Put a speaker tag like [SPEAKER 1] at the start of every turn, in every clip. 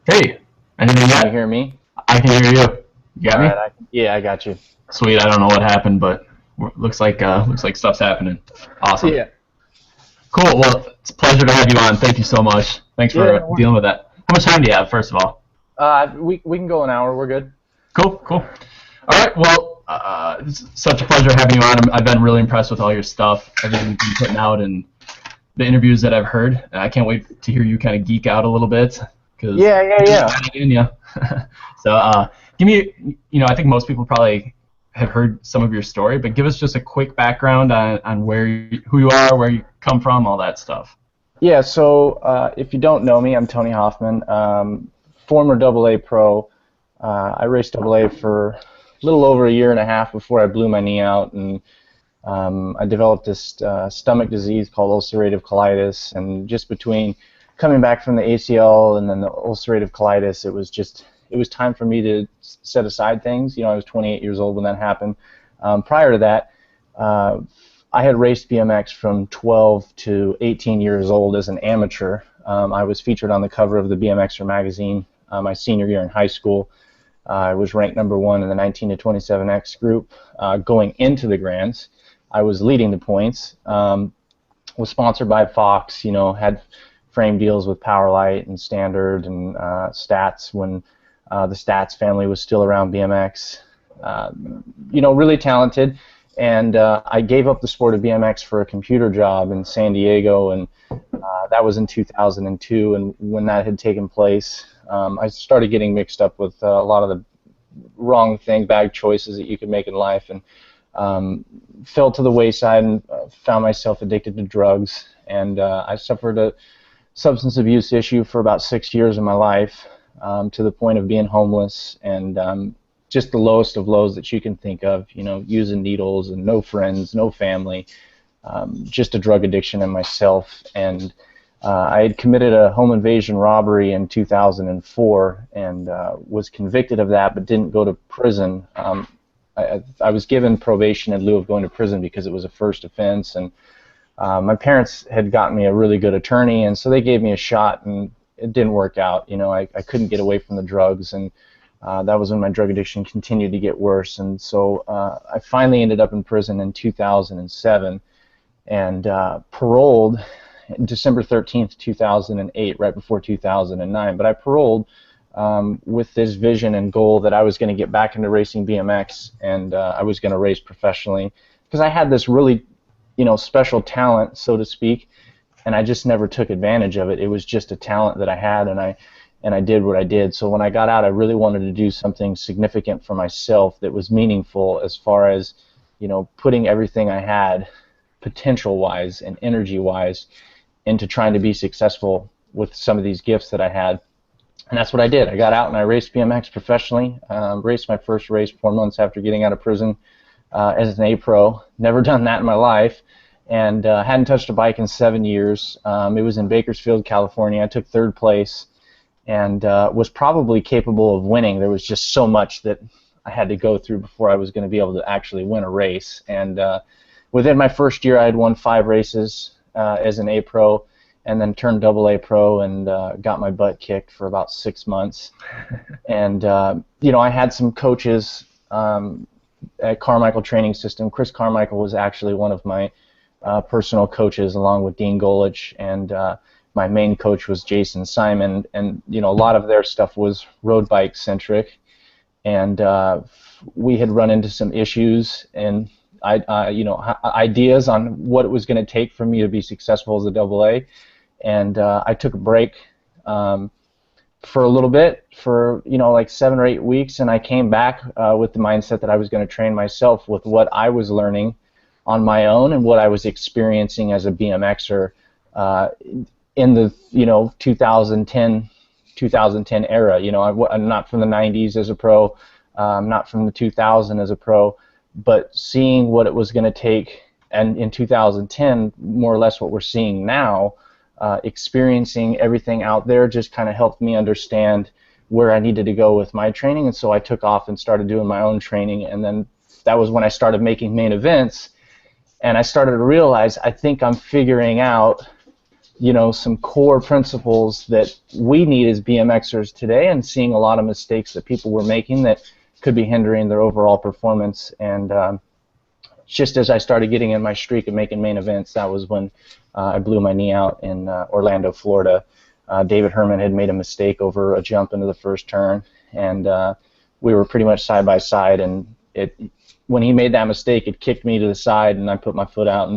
[SPEAKER 1] Hey, anything
[SPEAKER 2] Can you
[SPEAKER 1] yet?
[SPEAKER 2] hear me?
[SPEAKER 1] I can hear you. You
[SPEAKER 2] All
[SPEAKER 1] got
[SPEAKER 2] right.
[SPEAKER 1] me?
[SPEAKER 2] Yeah, I got you.
[SPEAKER 1] Sweet. I don't know what happened, but looks like stuff's happening. Awesome.
[SPEAKER 2] Yeah.
[SPEAKER 1] Cool. Well, it's a pleasure to have you on. Thank you so much. Thanks
[SPEAKER 2] Yeah,
[SPEAKER 1] for
[SPEAKER 2] no worries.
[SPEAKER 1] dealing with that. How much time do you have, first of all?
[SPEAKER 2] We can go an hour. We're good.
[SPEAKER 1] Cool. Cool. All right. Well, it's such a pleasure having you on. I've been really impressed with all your stuff, everything you've been putting out, and the interviews that I've heard. And I can't wait to hear you kind of geek out a little bit because
[SPEAKER 2] Yeah, yeah,
[SPEAKER 1] it's
[SPEAKER 2] yeah.
[SPEAKER 1] kind of in you. So, give me, I think most people probably have heard some of your story, but give us just a quick background on who you are, where you come from, all that stuff.
[SPEAKER 2] Yeah. So if you don't know me, I'm Tony Hoffman, former AA pro. I raced AA for a little over a year and a half before I blew my knee out, and I developed this stomach disease called ulcerative colitis. And just between coming back from the ACL and then the ulcerative colitis, it was time for me to set aside things. I was 28 years old when that happened. Prior to that, uh, I had raced BMX from 12 to 18 years old as an amateur. I was featured on the cover of the BMXer magazine my senior year in high school. I was ranked number one in the 19 to 27X group going into the Grands. I was leading the points. Was sponsored by Fox. Had frame deals with Powerlight and Standard and Stats when the Stats family was still around BMX. Uh, really talented. And I gave up the sport of BMX for a computer job in San Diego, and that was in 2002. And when that had taken place, I started getting mixed up with a lot of the wrong thing, bad choices that you could make in life, and fell to the wayside and found myself addicted to drugs. And I suffered a substance abuse issue for about 6 years of my life, to the point of being homeless and just the lowest of lows that you can think of, using needles and no friends, no family, just a drug addiction in myself. And I had committed a home invasion robbery in 2004 and was convicted of that, but didn't go to prison. I was given probation in lieu of going to prison because it was a first offense, and my parents had gotten me a really good attorney, and so they gave me a shot, and it didn't work out. I couldn't get away from the drugs, and that was when my drug addiction continued to get worse. And so I finally ended up in prison in 2007 and paroled December 13th, 2008, right before 2009. But I paroled with this vision and goal that I was going to get back into racing BMX, and I was going to race professionally because I had this really, special talent, so to speak, and I just never took advantage of it. It was just a talent that I had, and I did what I did. So when I got out, I really wanted to do something significant for myself that was meaningful as far as, putting everything I had, potential-wise and energy-wise, into trying to be successful with some of these gifts that I had. And that's what I did. I got out and I raced BMX professionally. Raced my first race 4 months after getting out of prison as an A pro. Never done that in my life, and hadn't touched a bike in 7 years. It was in Bakersfield, California. I took third place and was probably capable of winning. There was just so much that I had to go through before I was going to be able to actually win a race. And within my first year, I had won 5 races as an A pro, and then turned AA pro and got my butt kicked for about 6 months. And I had some coaches at Carmichael Training System. Chris Carmichael was actually one of my personal coaches, along with Dean Golich, and my main coach was Jason Simon. And a lot of their stuff was road bike centric, and we had run into some issues and ideas on what it was going to take for me to be successful as a AA. And I took a break for a little bit, for like 7 or 8 weeks, and I came back with the mindset that I was going to train myself with what I was learning on my own and what I was experiencing as a BMXer in the 2010 era. I'm not from the 90s as a pro, not from the 2000 as a pro, but seeing what it was going to take, and in 2010, more or less what we're seeing now, experiencing everything out there just kind of helped me understand where I needed to go with my training. And so I took off and started doing my own training, and then that was when I started making main events, and I started to realize I think I'm figuring out some core principles that we need as BMXers today, and seeing a lot of mistakes that people were making that could be hindering their overall performance. And just as I started getting in my streak of making main events, that was when I blew my knee out in Orlando, Florida. David Herman had made a mistake over a jump into the first turn, and we were pretty much side by side, and when he made that mistake, it kicked me to the side, and I put my foot out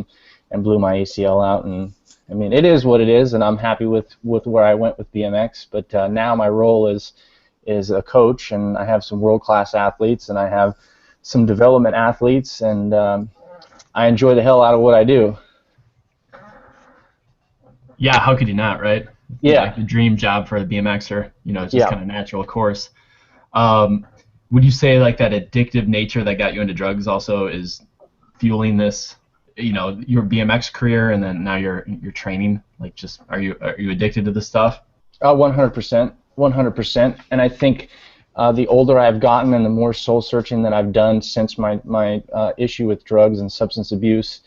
[SPEAKER 2] and blew my ACL out. And I mean, it is what it is, and I'm happy with where I went with BMX. But now my role is a coach, and I have some world-class athletes, and I have some development athletes, and I enjoy the hell out of what I do.
[SPEAKER 1] Yeah, how could you not, right?
[SPEAKER 2] Yeah.
[SPEAKER 1] Like the dream job for a BMXer, it's just
[SPEAKER 2] Yeah.
[SPEAKER 1] kind of natural, of course. Would you say like that addictive nature that got you into drugs also is fueling this, your BMX career, and then now your training? Like, just are you addicted to this stuff?
[SPEAKER 2] 100%, 100%. And I think the older I've gotten and the more soul searching that I've done since my issue with drugs and substance abuse,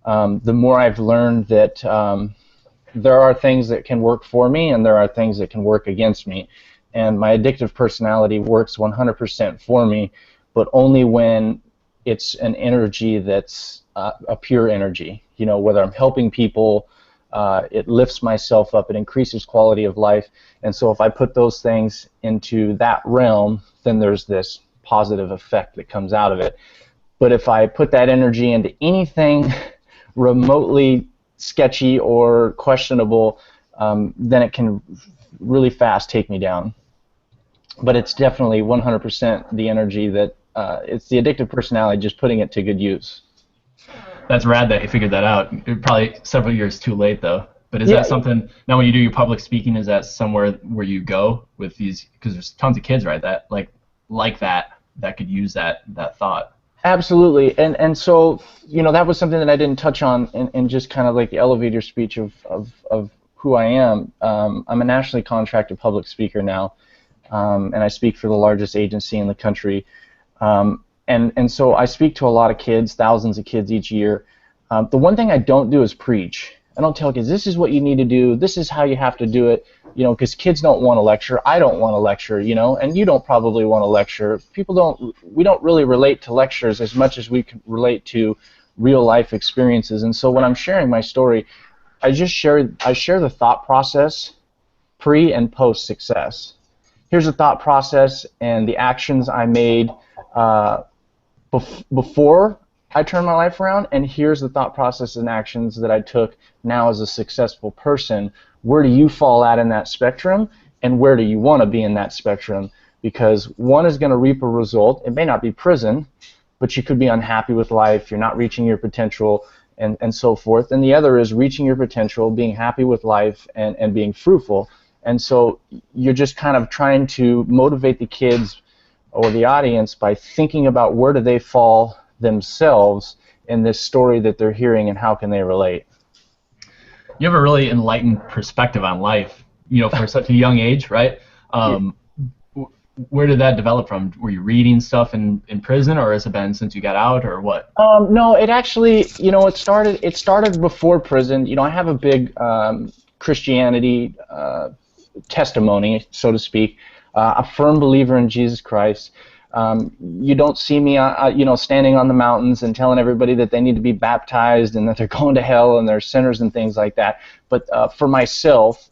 [SPEAKER 2] the more I've learned that there are things that can work for me and there are things that can work against me. And my addictive personality works 100% for me, but only when it's an energy that's a pure energy. Whether I'm helping people, it lifts myself up, it increases quality of life. And so if I put those things into that realm, then there's this positive effect that comes out of it. But if I put that energy into anything remotely sketchy or questionable, then it can really fast take me down. But it's definitely 100% the energy that it's the addictive personality, just putting it to good use.
[SPEAKER 1] That's rad that you figured that out. Probably several years too late, though. But is that something, now when you do your public speaking, is that somewhere where you go with these, because there's tons of kids, right, that like that could use that thought?
[SPEAKER 2] Absolutely. And so, that was something that I didn't touch on in just kind of like the elevator speech of who I am. I'm a nationally contracted public speaker now, and I speak for the largest agency in the country. And so I speak to a lot of kids, thousands of kids each year. The one thing I don't do is preach. I don't tell kids, this is what you need to do, this is how you have to do it, because kids don't want to lecture. I don't want to lecture, and you don't probably want to lecture. We don't really relate to lectures as much as we can relate to real life experiences. And so when I'm sharing my story, I share the thought process pre and post success. Here's the thought process and the actions I made before I turned my life around, and here's the thought process and actions that I took now as a successful person. Where do you fall at in that spectrum, and where do you want to be in that spectrum? Because one is going to reap a result. It may not be prison, but you could be unhappy with life, you're not reaching your potential, and so forth. And the other is reaching your potential, being happy with life, and being fruitful. And so you're just kind of trying to motivate the kids or the audience by thinking about where do they fall themselves in this story that they're hearing, and how can they relate.
[SPEAKER 1] You have a really enlightened perspective on life, for such a young age, right? Where did that develop from? Were you reading stuff in prison, or has it been since you got out, or what?
[SPEAKER 2] No, it actually, it started before prison. I have a big Christianity testimony, so to speak. A firm believer in Jesus Christ. You don't see me, standing on the mountains and telling everybody that they need to be baptized and that they're going to hell and they're sinners and things like that. But for myself,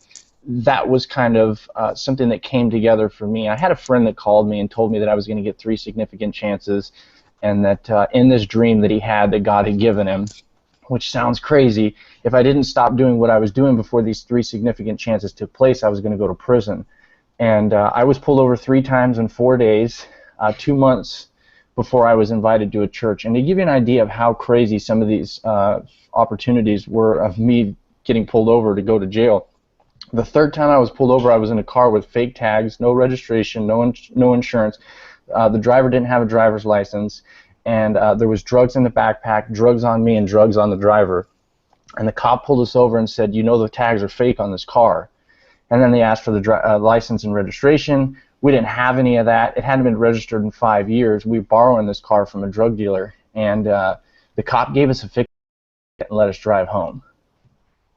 [SPEAKER 2] that was kind of something that came together for me. I had a friend that called me and told me that I was going to get 3 significant chances, and that in this dream that he had that God had given him, which sounds crazy, if I didn't stop doing what I was doing before these 3 significant chances took place, I was going to go to prison. And I was pulled over 3 times in 4 days, 2 months before I was invited to a church. And to give you an idea of how crazy some of these opportunities were of me getting pulled over to go to jail, The third time I was pulled over, I was in a car with fake tags, no registration, no insurance. The driver didn't have a driver's license, and there was drugs in the backpack, drugs on me, and drugs on the driver. And the cop pulled us over and said, "You know the tags are fake on this car." And then they asked for the license and registration. We didn't have any of that. It hadn't been registered in 5 years. We were borrowing this car from a drug dealer, and the cop gave us a fix and let us drive home.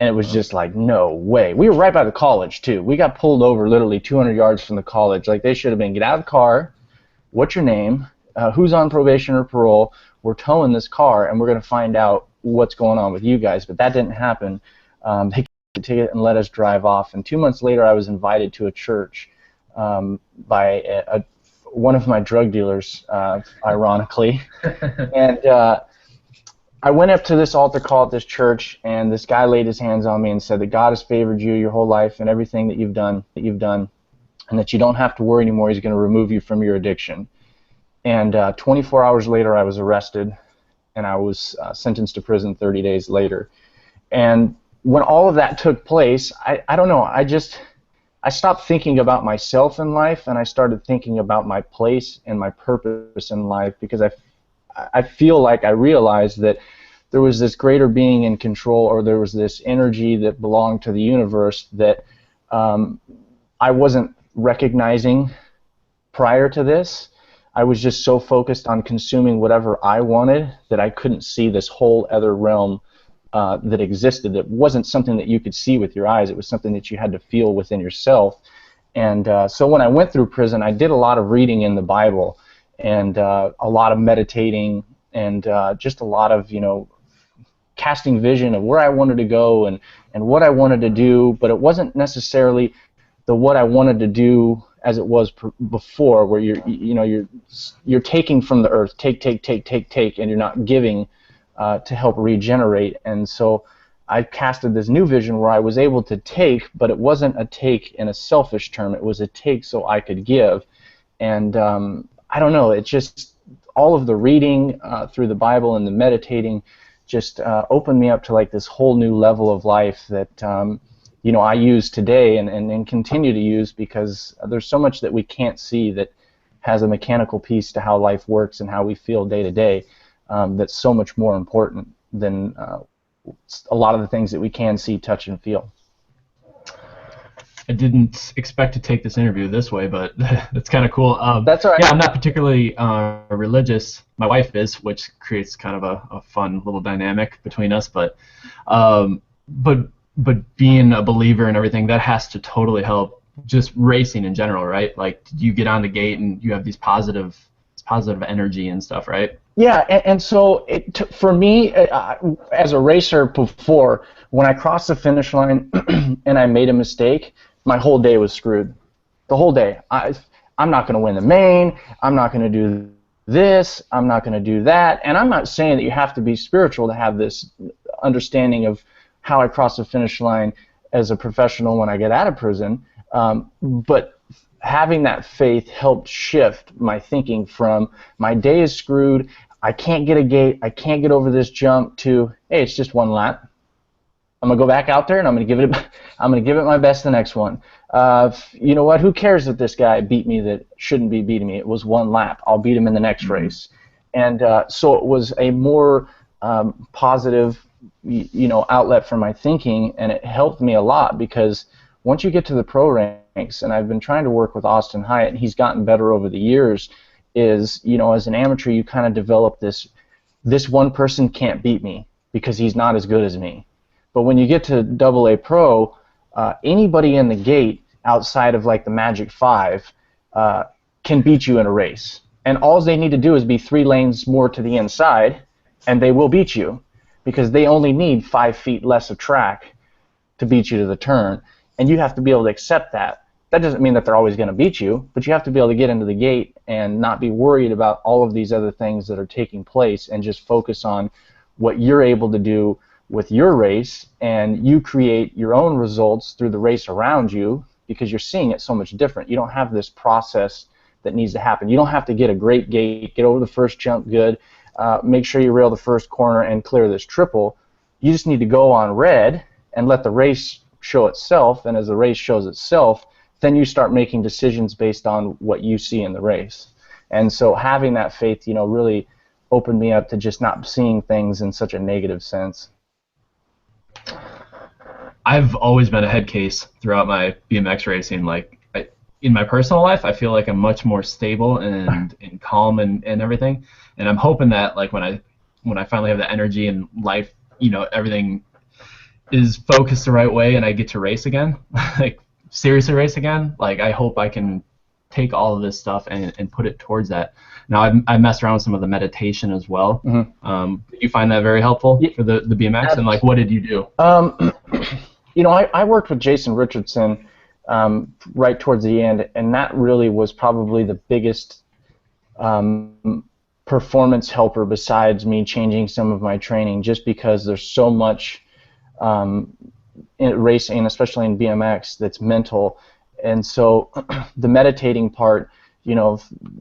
[SPEAKER 2] And it was just like, no way. We were right by the college, too. We got pulled over literally 200 yards from the college. Like, they should have been, get out of the car, what's your name, who's on probation or parole, we're towing this car, and we're going to find out what's going on with you guys. But that didn't happen. They gave the ticket and let us drive off. And 2 months later, I was invited to a church by one of my drug dealers, ironically. And I went up to this altar call at this church, and this guy laid his hands on me and said that God has favored you your whole life and everything that you've done, and that you don't have to worry anymore. He's going to remove you from your addiction. And 24 hours later, I was arrested, and I was sentenced to prison 30 days later. And when all of that took place, I don't know, I stopped thinking about myself in life, and I started thinking about my place and my purpose in life, because I feel like I realized that there was this greater being in control, or there was this energy that belonged to the universe that I wasn't recognizing prior to this. I was just so focused on consuming whatever I wanted that I couldn't see this whole other realm that existed. That wasn't something that you could see with your eyes. It was something that you had to feel within yourself. And so when I went through prison, I did a lot of reading in the Bible, and a lot of meditating, and just a lot of, casting vision of where I wanted to go and what I wanted to do. But it wasn't necessarily the what I wanted to do as it was before, where you're taking from the earth, take, and you're not giving to help regenerate. And so I casted this new vision where I was able to take, but it wasn't a take in a selfish term. It was a take so I could give. And I don't know, it just, all of the reading through the Bible and the meditating just opened me up to like this whole new level of life that I use today and continue to use, because there's so much that we can't see that has a mechanical piece to how life works and how we feel day to day that's so much more important than a lot of the things that we can see, touch, and feel.
[SPEAKER 1] I didn't expect to take this interview this way, but that's kind of cool.
[SPEAKER 2] That's all right.
[SPEAKER 1] Yeah, I'm not particularly religious. My wife is, which creates kind of a fun little dynamic between us. But being a believer and everything, that has to totally help just racing in general, right? Like, you get on the gate and you have these positive energy and stuff, right?
[SPEAKER 2] Yeah, and so for me, as a racer before, when I crossed the finish line and I made a mistake, my whole day was screwed. The whole day. I'm not going to win the main. I'm not going to do this. I'm not going to do that. And I'm not saying that you have to be spiritual to have this understanding of how I cross the finish line as a professional when I get out of prison. But having that faith helped shift my thinking from my day is screwed, I can't get a gate, I can't get over this jump, to, hey, it's just one lap. I'm gonna go back out there and I'm gonna give it my best the next one. You know what? Who cares that this guy beat me that shouldn't be beating me? It was one lap. I'll beat him in the next race. And so it was a more positive, outlet for my thinking, and it helped me a lot, because once you get to the pro ranks, and I've been trying to work with Austin Hyatt, and he's gotten better over the years, is, as an amateur, you kind of develop this one person can't beat me because he's not as good as me. But when you get to AA Pro, anybody in the gate outside of like the Magic 5 can beat you in a race. And all they need to do is be 3 lanes more to the inside, and they will beat you, because they only need 5 feet less of track to beat you to the turn. And you have to be able to accept that. That doesn't mean that they're always going to beat you, but you have to be able to get into the gate and not be worried about all of these other things that are taking place, and just focus on what you're able to do with your race, and you create your own results through the race around you, because you're seeing it so much different. You don't have this process that needs to happen. You don't have to get a great gate, get over the first jump good, make sure you rail the first corner and clear this triple. You just need to go on red and let the race show itself, and as the race shows itself, then you start making decisions based on what you see in the race. And so having that faith, really opened me up to just not seeing things in such a negative sense.
[SPEAKER 1] I've always been a head case throughout my BMX racing. Like in my personal life, I feel like I'm much more stable and calm and everything. And I'm hoping that like when I finally have the energy and life, everything is focused the right way and I get to race again, like seriously race again. Like I hope I can take all of this stuff and put it towards that. Now I messed around with some of the meditation as well.
[SPEAKER 2] Mm-hmm.
[SPEAKER 1] Did you find that very helpful for the BMX? And like, what did you do?
[SPEAKER 2] I worked with Jason Richardson right towards the end, and that really was probably the biggest performance helper besides me changing some of my training, just because there's so much in racing, especially in BMX, that's mental. And so the meditating part,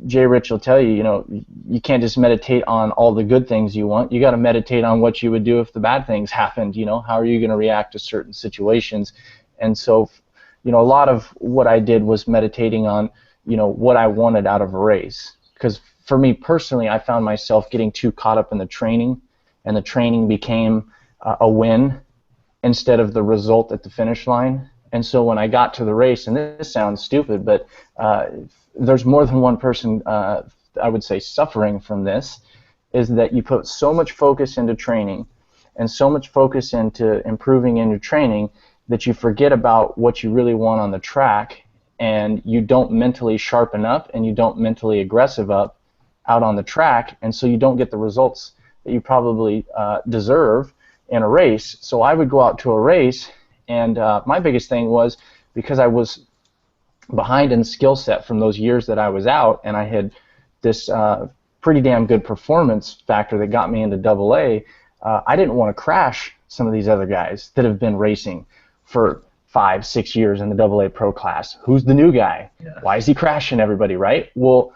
[SPEAKER 2] Jay Rich will tell you, you can't just meditate on all the good things you want. You got to meditate on what you would do if the bad things happened. How are you going to react to certain situations? And so, a lot of what I did was meditating on, what I wanted out of a race. Because for me personally, I found myself getting too caught up in the training, and the training became a win instead of the result at the finish line. And so when I got to the race, and this sounds stupid, but there's more than one person, I would say, suffering from this, is that you put so much focus into training and so much focus into improving in your training that you forget about what you really want on the track, and you don't mentally sharpen up and you don't mentally aggressive up out on the track, and so you don't get the results that you probably deserve in a race. So I would go out to a race, and my biggest thing was, because I was behind in skill set from those years that I was out, and I had this pretty damn good performance factor that got me into AA, I didn't want to crash some of these other guys that have been racing for 5-6 years in the AA Pro class. Who's the new guy? Yeah. Why is he crashing everybody, right? Well,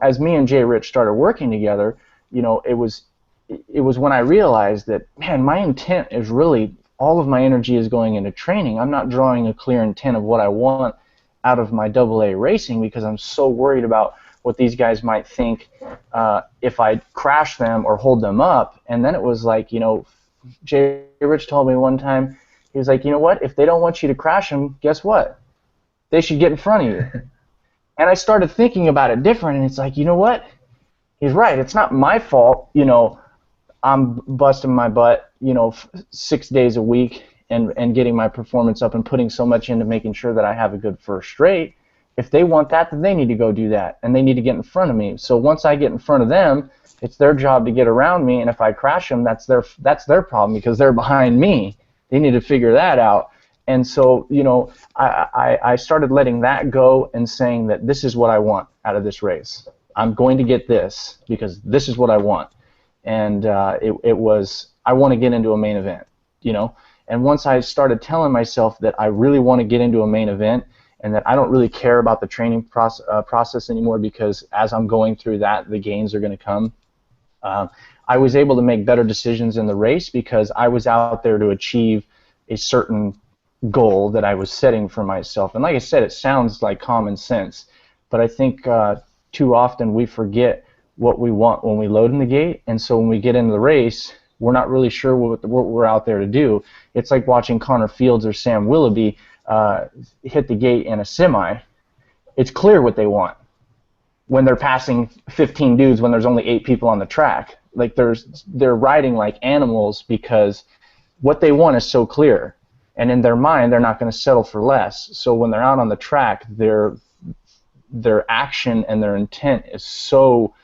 [SPEAKER 2] as me and Jay Rich started working together, it was when I realized that, man, my intent is really, all of my energy is going into training. I'm not drawing a clear intent of what I want out of my AA racing, because I'm so worried about what these guys might think if I crash them or hold them up. And then it was like, Jay Rich told me one time, he was like, you know what, if they don't want you to crash them, guess what? They should get in front of you. And I started thinking about it different, and it's like, you know what? He's right. It's not my fault, I'm busting my butt, 6 days a week and getting my performance up and putting so much into making sure that I have a good first straight. If they want that, then they need to go do that, and they need to get in front of me. So once I get in front of them, it's their job to get around me, and if I crash them, that's their problem, because they're behind me. They need to figure that out. And so, I started letting that go and saying that this is what I want out of this race. I'm going to get this because this is what I want. And it was, I want to get into a main event, And once I started telling myself that I really want to get into a main event, and that I don't really care about the training process anymore, because as I'm going through that, the gains are going to come, I was able to make better decisions in the race, because I was out there to achieve a certain goal that I was setting for myself. And like I said, it sounds like common sense, but I think too often we forget what we want when we load in the gate, and so when we get into the race, we're not really sure what we're out there to do. It's like watching Connor Fields or Sam Willoughby hit the gate in a semi. It's clear what they want when they're passing 15 dudes when there's only 8 people on the track. Like they're riding like animals, because what they want is so clear, and in their mind they're not going to settle for less. So when they're out on the track, their action and their intent is so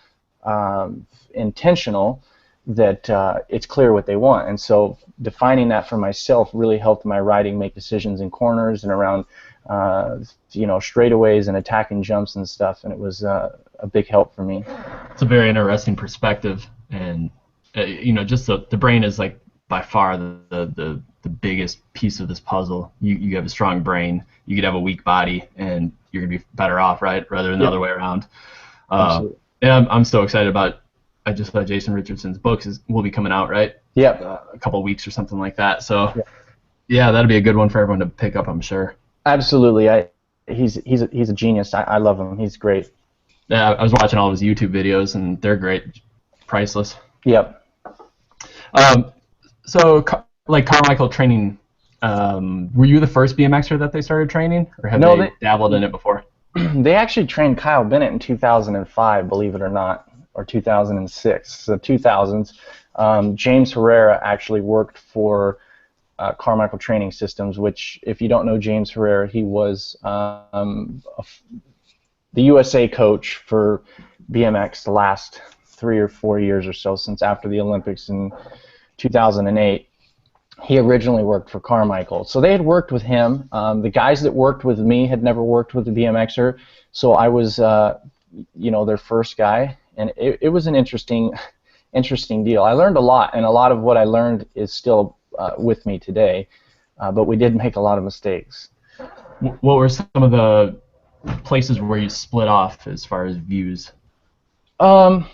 [SPEAKER 2] intentional that it's clear what they want. And so defining that for myself really helped my riding make decisions in corners and around straightaways and attacking jumps and stuff, and it was a big help for me.
[SPEAKER 1] It's a very interesting perspective, and just the brain is like by far the biggest piece of this puzzle. You have a strong brain, you could have a weak body, and you're gonna be better off, right, rather than the other way around. And I'm so excited about. I just thought Jason Richardson's books will be coming out, right?
[SPEAKER 2] Yep.
[SPEAKER 1] A couple of weeks or something like that. So, Yeah, that'd be a good one for everyone to pick up, I'm sure.
[SPEAKER 2] Absolutely. He's a genius. I love him. He's great.
[SPEAKER 1] Yeah, I was watching all of his YouTube videos, and they're great, priceless.
[SPEAKER 2] Yep.
[SPEAKER 1] Um, so, like Carmichael training, were you the first BMXer that they started training, or have
[SPEAKER 2] No,
[SPEAKER 1] they dabbled in it before?
[SPEAKER 2] they actually trained Kyle Bennett in 2005, believe it or not, or 2006. So 2000s. James Herrera actually worked for Carmichael Training Systems, which, if you don't know James Herrera, he was the USA coach for BMX the last 3 or 4 years or so, since after the Olympics in 2008. He originally worked for Carmichael. So they had worked with him. The guys that worked with me had never worked with a BMXer, so I was, their first guy, and it was an interesting deal. I learned a lot, and a lot of what I learned is still with me today, but we did make a lot of mistakes.
[SPEAKER 1] What were some of the places where you split off as far as views?
[SPEAKER 2] So,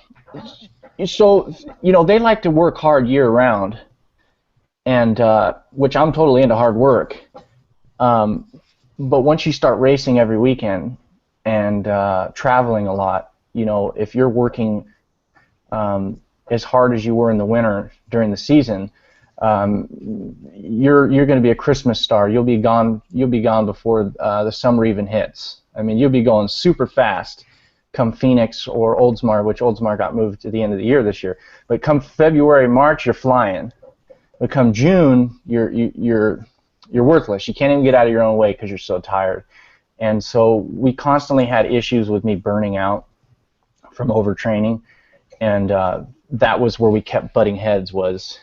[SPEAKER 2] they like to work hard year round, and which I'm totally into hard work. But once you start racing every weekend and traveling a lot, if you're working as hard as you were in the winter during the season, you're going to be a Christmas star. You'll be gone before the summer even hits. I mean, you'll be going super fast come Phoenix or Oldsmar, which Oldsmar got moved to the end of the year this year. But come February, March, you're flying. But come June, you're worthless. You can't even get out of your own way because you're so tired. And so we constantly had issues with me burning out from overtraining, and that was where we kept butting heads. Was,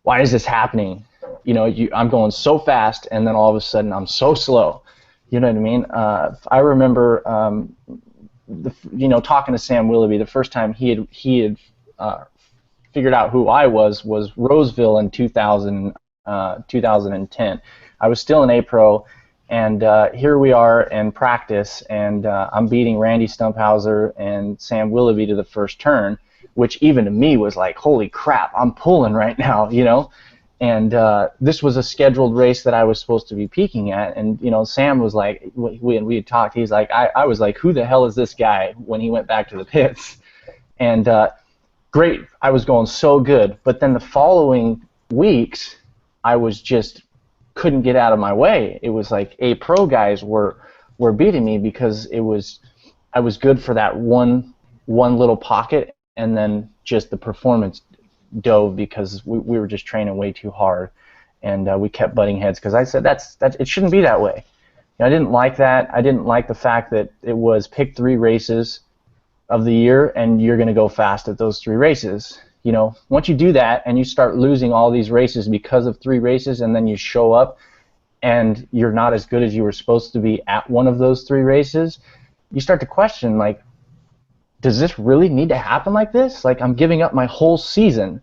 [SPEAKER 2] why is this happening? I'm going so fast, and then all of a sudden I'm so slow. You know what I mean? I remember, talking to Sam Willoughby the first time he had figured out who I was Roseville in 2010. I was still an A-Pro, and here we are in practice, and I'm beating Randy Stumphauser and Sam Willoughby to the first turn, which even to me was like, holy crap, I'm pulling right now, And this was a scheduled race that I was supposed to be peaking at, and Sam was like, we had talked, he's like, I was like, who the hell is this guy, when he went back to the pits. And great, I was going so good, but then the following weeks, I was just couldn't get out of my way. It was like A-Pro guys were beating me because I was good for that one little pocket, and then just the performance dove because we were just training way too hard, and we kept butting heads because I said that it shouldn't be that way. I didn't like that. I didn't like the fact that it was pick 3 races of the year and you're going to go fast at those 3 races. Once you do that and you start losing all these races because of 3 races, and then you show up and you're not as good as you were supposed to be at one of those 3 races, you start to question, like, does this really need to happen like this? Like, I'm giving up my whole season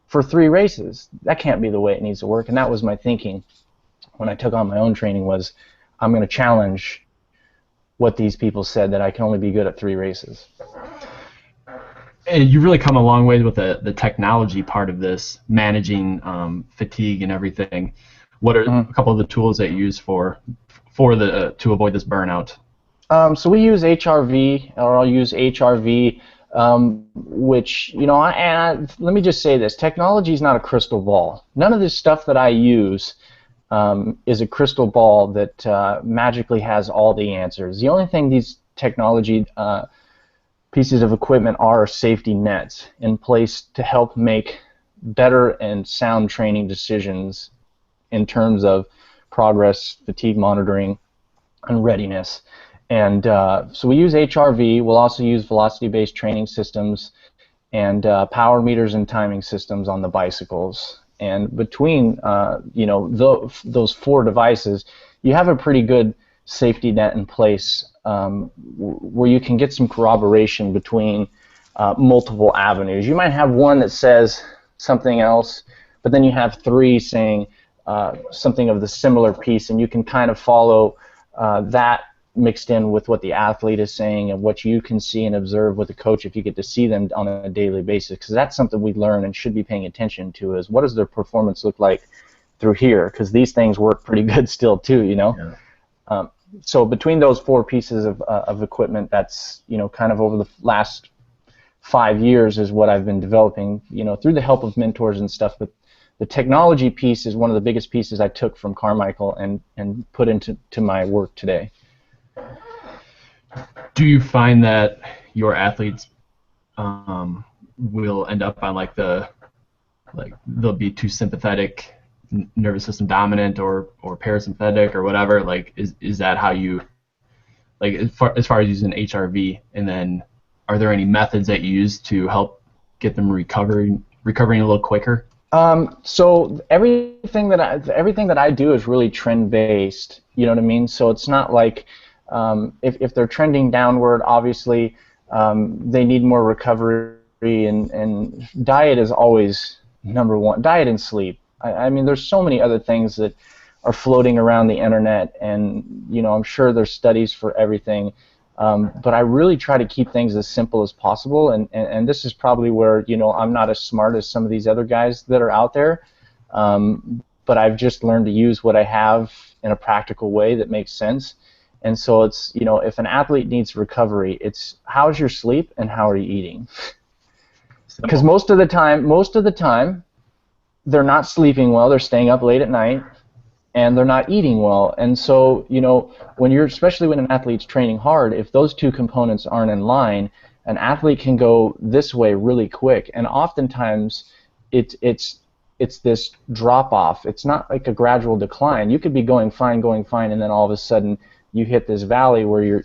[SPEAKER 2] for 3 races. That can't be the way it needs to work. And that was my thinking when I took on my own training, was I'm going to challenge what these people said, that I can only be good at 3 races.
[SPEAKER 1] And you've really come a long way with the technology part of this, managing fatigue and everything. What are a couple of the tools that you use to avoid this burnout?
[SPEAKER 2] So we use HRV, or I'll use HRV, which, let me just say this, technology is not a crystal ball. None of this stuff that I use is a crystal ball that magically has all the answers. The only thing these technology pieces of equipment are safety nets in place to help make better and sound training decisions in terms of progress, fatigue monitoring, and readiness. And so we use HRV. We'll also use velocity-based training systems and power meters and timing systems on the bicycles. And between those 4 devices, you have a pretty good safety net in place where you can get some corroboration between multiple avenues. You might have one that says something else, but then you have 3 saying something of the similar piece, and you can kind of follow that mixed in with what the athlete is saying and what you can see and observe with the coach if you get to see them on a daily basis, because that's something we learn and should be paying attention to, is what does their performance look like through here, because these things work pretty good still too, you know.
[SPEAKER 1] Yeah.
[SPEAKER 2] So between those 4 pieces of equipment, that's, you know, kind of over the last 5 years is what I've been developing, you know, through the help of mentors and stuff. But the technology piece is one of the biggest pieces I took from Carmichael and put into my work today.
[SPEAKER 1] Do you find that your athletes will end up on they'll be too sympathetic, nervous system dominant, or parasympathetic, or whatever? Like, is that how you, like, as far as using HRV? And then are there any methods that you use to help get them recovering a little quicker?
[SPEAKER 2] So everything that I do is really trend based. You know what I mean? So it's not like if they're trending downward, obviously they need more recovery, and diet is always number one. Diet and sleep. I mean, there's so many other things that are floating around the internet, and you know, I'm sure there's studies for everything. But I really try to keep things as simple as possible, and this is probably where, you know, I'm not as smart as some of these other guys that are out there, but I've just learned to use what I have in a practical way that makes sense. And so it's, you know, if an athlete needs recovery, it's how's your sleep and how are you eating? Because most of the time, they're not sleeping well, they're staying up late at night, and they're not eating well. And so, you know, especially when an athlete's training hard, if those two components aren't in line, an athlete can go this way really quick. And oftentimes, it's this drop off. It's not like a gradual decline. You could be going fine, and then all of a sudden you hit this valley where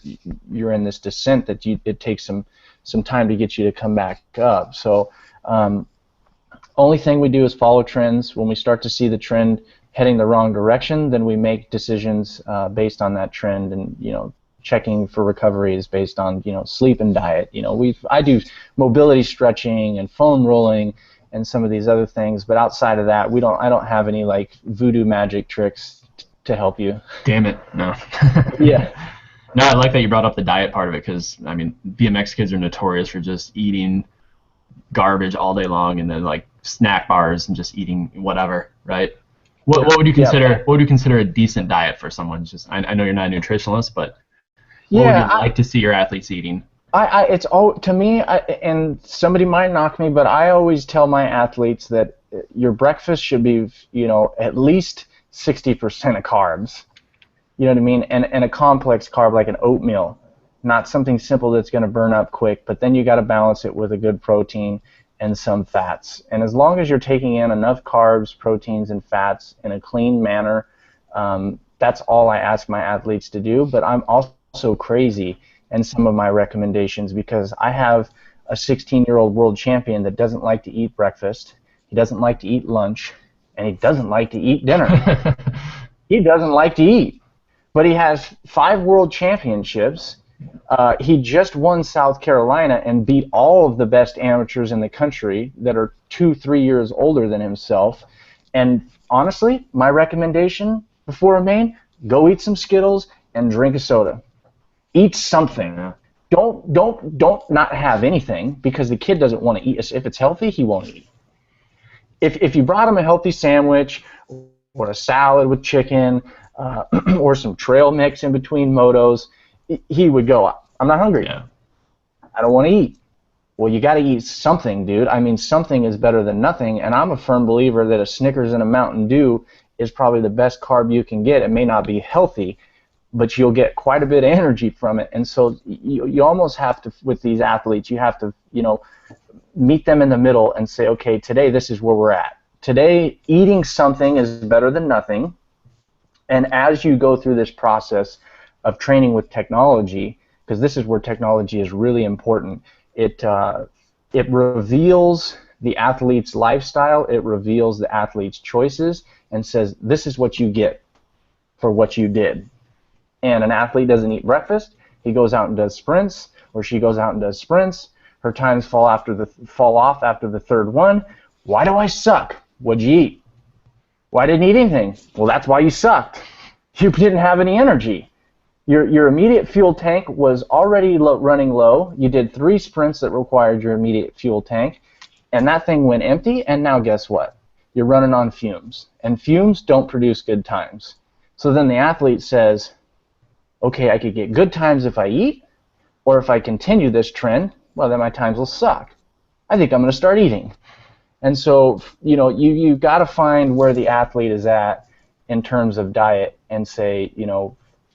[SPEAKER 2] you're in this descent that it takes some time to get you to come back up. So, only thing we do is follow trends. When we start to see the trend heading the wrong direction, then we make decisions based on that trend, and, you know, checking for recovery is based on, you know, sleep and diet. You know, I do mobility stretching and foam rolling and some of these other things, but outside of that, I don't have any like voodoo magic tricks to help you.
[SPEAKER 1] Damn it, no.
[SPEAKER 2] Yeah.
[SPEAKER 1] No, I like that you brought up the diet part of it, because I mean, BMX kids are notorious for just eating garbage all day long, and then like snack bars and just eating whatever, right? What would you consider? Yeah. What would you consider a decent diet for someone? Just I know you're not a nutritionist, but what would you like to see your athletes eating?
[SPEAKER 2] It's all, to me, and somebody might knock me, but I always tell my athletes that your breakfast should be, you know, at least 60% of carbs. You know what I mean? And a complex carb like an oatmeal, not something simple that's going to burn up quick. But then you got to balance it with a good protein and some fats. And as long as you're taking in enough carbs, proteins, and fats in a clean manner, that's all I ask my athletes to do. But I'm also crazy in some of my recommendations, because I have a 16-year-old world champion that doesn't like to eat breakfast, he doesn't like to eat lunch, and he doesn't like to eat dinner. He doesn't like to eat. But he has 5 world championships. He just won South Carolina and beat all of the best amateurs in the country that are 2-3 years older than himself. And honestly, my recommendation before a main, go eat some Skittles and drink a soda. Eat something. Don't not have anything, because the kid doesn't want to eat. If it's healthy, he won't eat. If you brought him a healthy sandwich or a salad with chicken or some trail mix in between motos, he would go, I'm not hungry.
[SPEAKER 1] Yeah.
[SPEAKER 2] I don't want to eat. Well, you got to eat something, dude. I mean, something is better than nothing, and I'm a firm believer that a Snickers and a Mountain Dew is probably the best carb you can get. It may not be healthy, but you'll get quite a bit of energy from it. And so you almost have to, with these athletes, you have to, you know, meet them in the middle and say, okay, today this is where we're at. Today, eating something is better than nothing. And as you go through this process of training with technology, because this is where technology is really important, it reveals the athlete's lifestyle, it reveals the athlete's choices, and says, this is what you get for what you did. And an athlete doesn't eat breakfast, he goes out and does sprints, or she goes out and does sprints, her times fall off after the third one. Why do I suck? What'd you eat? Well, I didn't eat anything. Well, that's why you sucked. You didn't have any energy. Your immediate fuel tank was already running low. You did 3 sprints that required your immediate fuel tank, and that thing went empty, and now guess what? you're running on fumes, and fumes don't produce good times. So then the athlete says, okay, I could get good times if I eat, or if I continue this trend, well, then my times will suck. I think I'm going to start eating. And so, you've got to find where the athlete is at in terms of diet and say,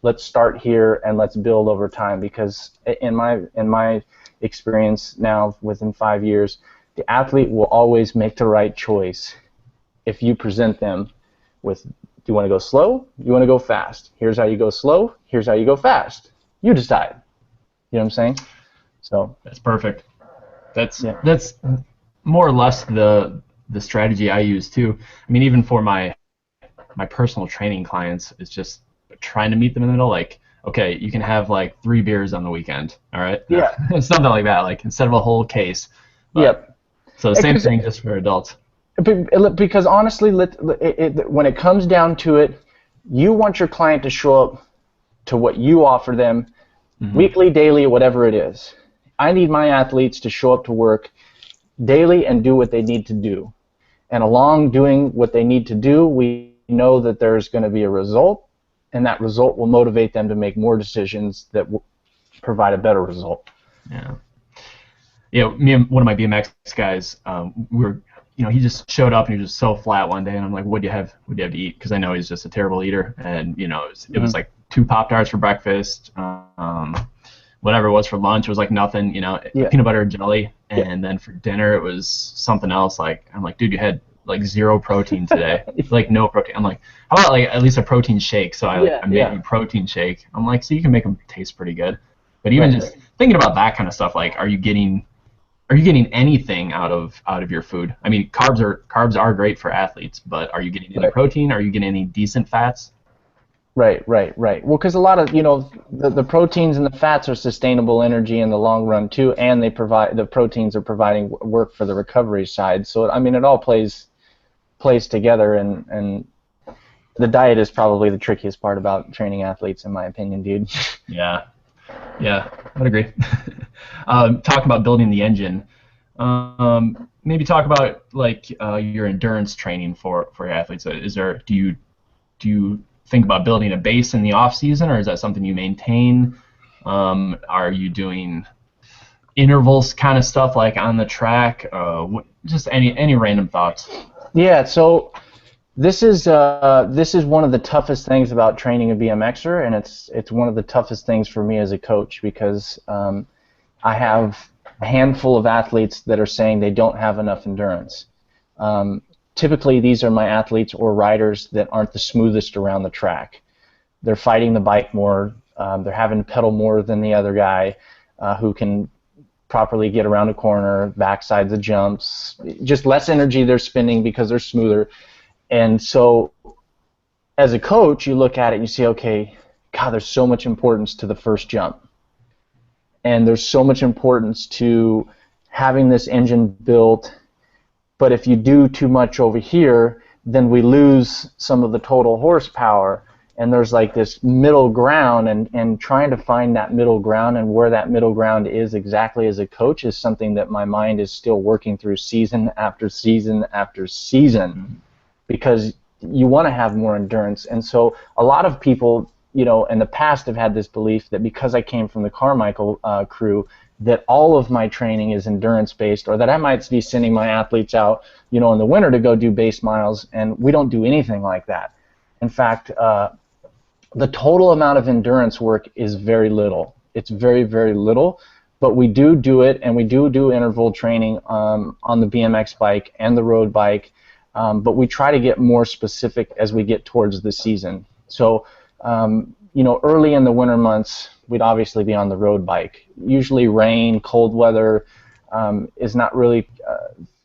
[SPEAKER 2] let's start here and let's build over time. Because in my experience now, within 5 years, the athlete will always make the right choice if you present them with, do you want to go slow? Do you want to go fast? Here's how you go slow. Here's how you go fast. You decide. You know what I'm saying? So
[SPEAKER 1] that's perfect. That's more or less the strategy I use too. I mean, even for my personal training clients, it's just trying to meet them in the middle. Like, okay, you can have like 3 beers on the weekend. All right.
[SPEAKER 2] Yeah.
[SPEAKER 1] Something like that. Like instead of a whole case.
[SPEAKER 2] Yep.
[SPEAKER 1] So the same thing just for adults.
[SPEAKER 2] Because honestly, when it comes down to it, you want your client to show up to what you offer them, weekly, daily, whatever it is. I need my athletes to show up to work daily and do what they need to do. And along doing what they need to do, we know that there's going to be a result, and that result will motivate them to make more decisions that will provide a better result.
[SPEAKER 1] Yeah. Me and one of my BMX guys, we were, he just showed up and he was just so flat one day, and I'm like, what do you have to eat? Because I know he's just a terrible eater, and it was like 2 Pop-Tarts for breakfast, whatever it was for lunch, it was like nothing, peanut butter and jelly, and then for dinner it was something else. Like, I'm like, dude, you had like 0 protein today, like no protein. I'm like, how about like at least a protein shake? So I made a protein shake. I'm like, so you can make them taste pretty good. But even just thinking about that kind of stuff, like, are you getting anything out of your food? I mean, carbs are great for athletes, but are you getting any protein? Are you getting any decent fats?
[SPEAKER 2] Right. Well, because a lot of, the proteins and the fats are sustainable energy in the long run too, and the proteins are providing work for the recovery side. So, I mean, it all plays together, and the diet is probably the trickiest part about training athletes, in my opinion, dude.
[SPEAKER 1] Yeah, I'd agree. Talk about building the engine. Maybe talk about like your endurance training for your athletes. Do you think about building a base in the off season, or is that something you maintain? Are you doing intervals kind of stuff like on the track? Just any random thoughts?
[SPEAKER 2] Yeah. So this is one of the toughest things about training a BMXer, and it's one of the toughest things for me as a coach, because I have a handful of athletes that are saying they don't have enough endurance. Typically, these are my athletes or riders that aren't the smoothest around the track. They're fighting the bike more. They're having to pedal more than the other guy who can properly get around a corner, backside the jumps. Just less energy they're spending because they're smoother. And so as a coach, you look at it and you say, okay, God, there's so much importance to the first jump. And there's so much importance to having this engine built. But if you do too much over here, then we lose some of the total horsepower. And there's like this middle ground, and trying to find that middle ground and where that middle ground is exactly as a coach is something that my mind is still working through season after season after season, because you want to have more endurance. And so a lot of people, in the past have had this belief that because I came from the Carmichael crew, that all of my training is endurance-based, or that I might be sending my athletes out, in the winter to go do base miles, and we don't do anything like that. In fact, the total amount of endurance work is very little. It's very, very little, but we do it, and we do interval training on the BMX bike and the road bike, but we try to get more specific as we get towards the season. So, early in the winter months, we'd obviously be on the road bike. Usually rain, cold weather is not really,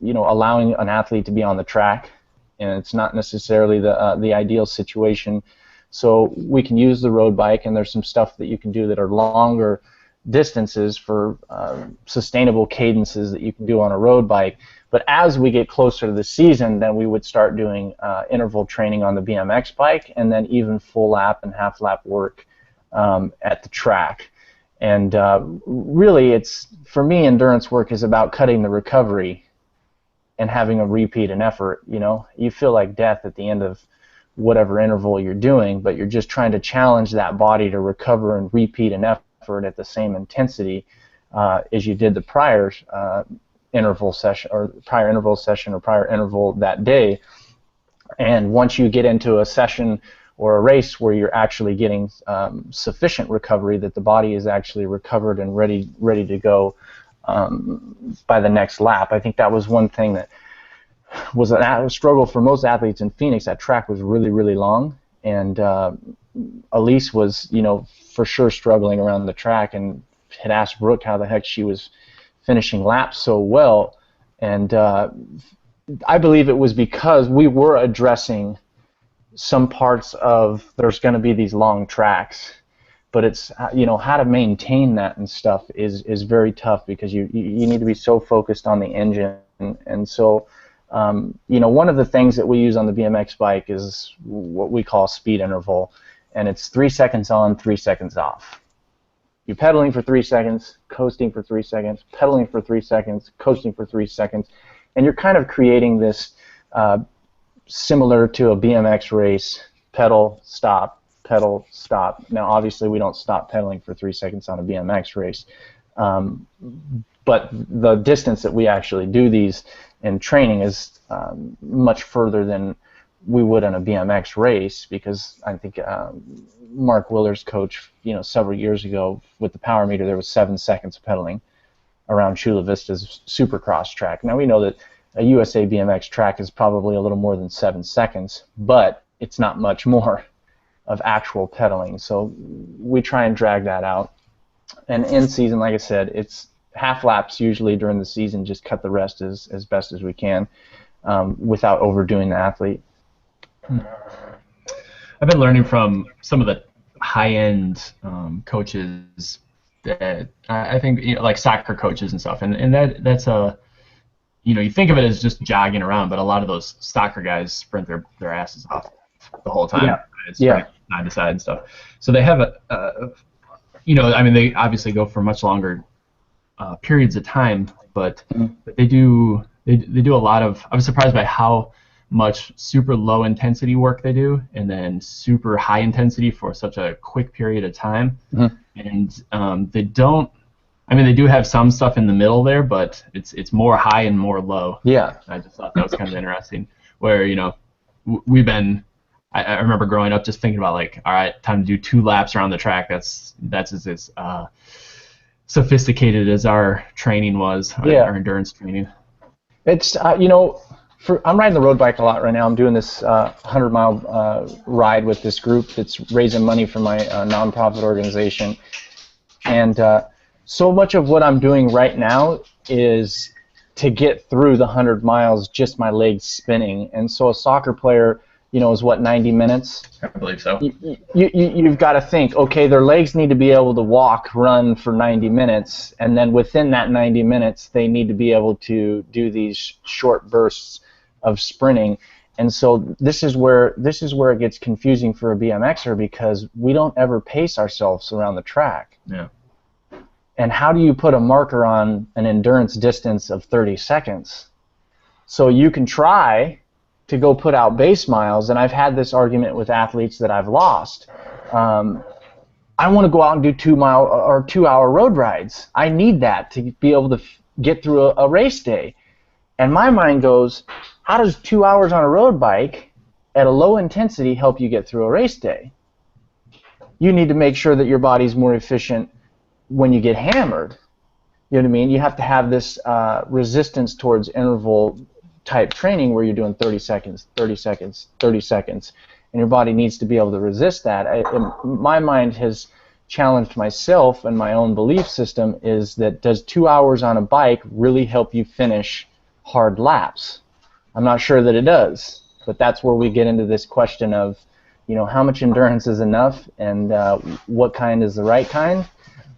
[SPEAKER 2] allowing an athlete to be on the track, and it's not necessarily the ideal situation. So we can use the road bike, and there's some stuff that you can do that are longer distances for sustainable cadences that you can do on a road bike. But as we get closer to the season, then we would start doing interval training on the BMX bike, and then even full lap and half lap work at the track. And really, for me, endurance work is about cutting the recovery and having a repeat in effort. You know, you feel like death at the end of whatever interval you're doing, but you're just trying to challenge that body to recover and repeat an effort at the same intensity as you did the prior interval session or prior interval that day. And once you get into a session or a race where you're actually getting sufficient recovery, that the body is actually recovered and ready to go by the next lap. I think that was one thing that was a struggle for most athletes in Phoenix. That track was really, really long, and Elise was, you know, for sure struggling around the track, and had asked Brooke how the heck she was finishing laps so well, and I believe it was because we were addressing some parts of there's going to be these long tracks, but it's, you know, how to maintain that and stuff is very tough, because you need to be so focused on the engine. And so you know, one of the things that we use on the BMX bike is what we call speed interval, and it's 3 seconds on, 3 seconds off. You're pedaling for 3 seconds, coasting for 3 seconds, pedaling for 3 seconds, coasting for 3 seconds, and you're kind of creating this similar to a BMX race: pedal, stop, pedal, stop. Now, obviously, we don't stop pedaling for 3 seconds on a BMX race, but the distance that we actually do these in training is much further than we would in a BMX race, because I think Mark Willer's coach, you know, several years ago with the power meter, there was 7 seconds of pedaling around Chula Vista's Supercross track. Now, we know that a USA BMX track is probably a little more than 7 seconds, but it's not much more of actual pedaling. So we try and drag that out. And in season, like I said, it's half laps usually during the season, just cut the rest as best as we can without overdoing the athlete.
[SPEAKER 1] I've been learning from some of the high-end coaches that I think, you know, like soccer coaches and stuff, and that's a, you know, you think of it as just jogging around, but a lot of those soccer guys sprint their asses off the whole time.
[SPEAKER 2] Yeah.
[SPEAKER 1] It's side to side and stuff. So they have you know, I mean, they obviously go for much longer periods of time, but they do a lot of. I was surprised by how much super low intensity work they do, and then super high intensity for such a quick period of time. And they don't. I mean, they do have some stuff in the middle there, but it's more high and more low.
[SPEAKER 2] Yeah.
[SPEAKER 1] I just thought that was kind of interesting. Where, you know, we've been. I remember growing up just thinking about, like, all right, time to do 2 laps around the track. That's as sophisticated as our training was, our endurance training.
[SPEAKER 2] It's you know, I'm riding the road bike a lot right now. I'm doing this 100-mile ride with this group that's raising money for my nonprofit organization, and so much of what I'm doing right now is to get through the 100 miles just my legs spinning. And so a soccer player, you know, is what, 90 minutes?
[SPEAKER 1] I believe so.
[SPEAKER 2] You've got to think, okay, their legs need to be able to walk, run for 90 minutes, and then within that 90 minutes, they need to be able to do these short bursts of sprinting. And so this is where it gets confusing for a BMXer, because we don't ever pace ourselves around the track.
[SPEAKER 1] Yeah.
[SPEAKER 2] And how do you put a marker on an endurance distance of 30 seconds? So you can try to go put out base miles, and I've had this argument with athletes that I've lost. I want to go out and do 2-mile or 2-hour road rides. I need that to be able to get through a race day. And my mind goes, how does 2 hours on a road bike at a low intensity help you get through a race day? You need to make sure that your body's more efficient when you get hammered. You know what I mean? You have to have this resistance towards interval type training where you're doing 30 seconds, 30 seconds, 30 seconds, and your body needs to be able to resist that. My mind has challenged myself, and my own belief system is that, does 2 hours on a bike really help you finish hard laps? I'm not sure that it does, but that's where we get into this question of, you know, how much endurance is enough, and what kind is the right kind,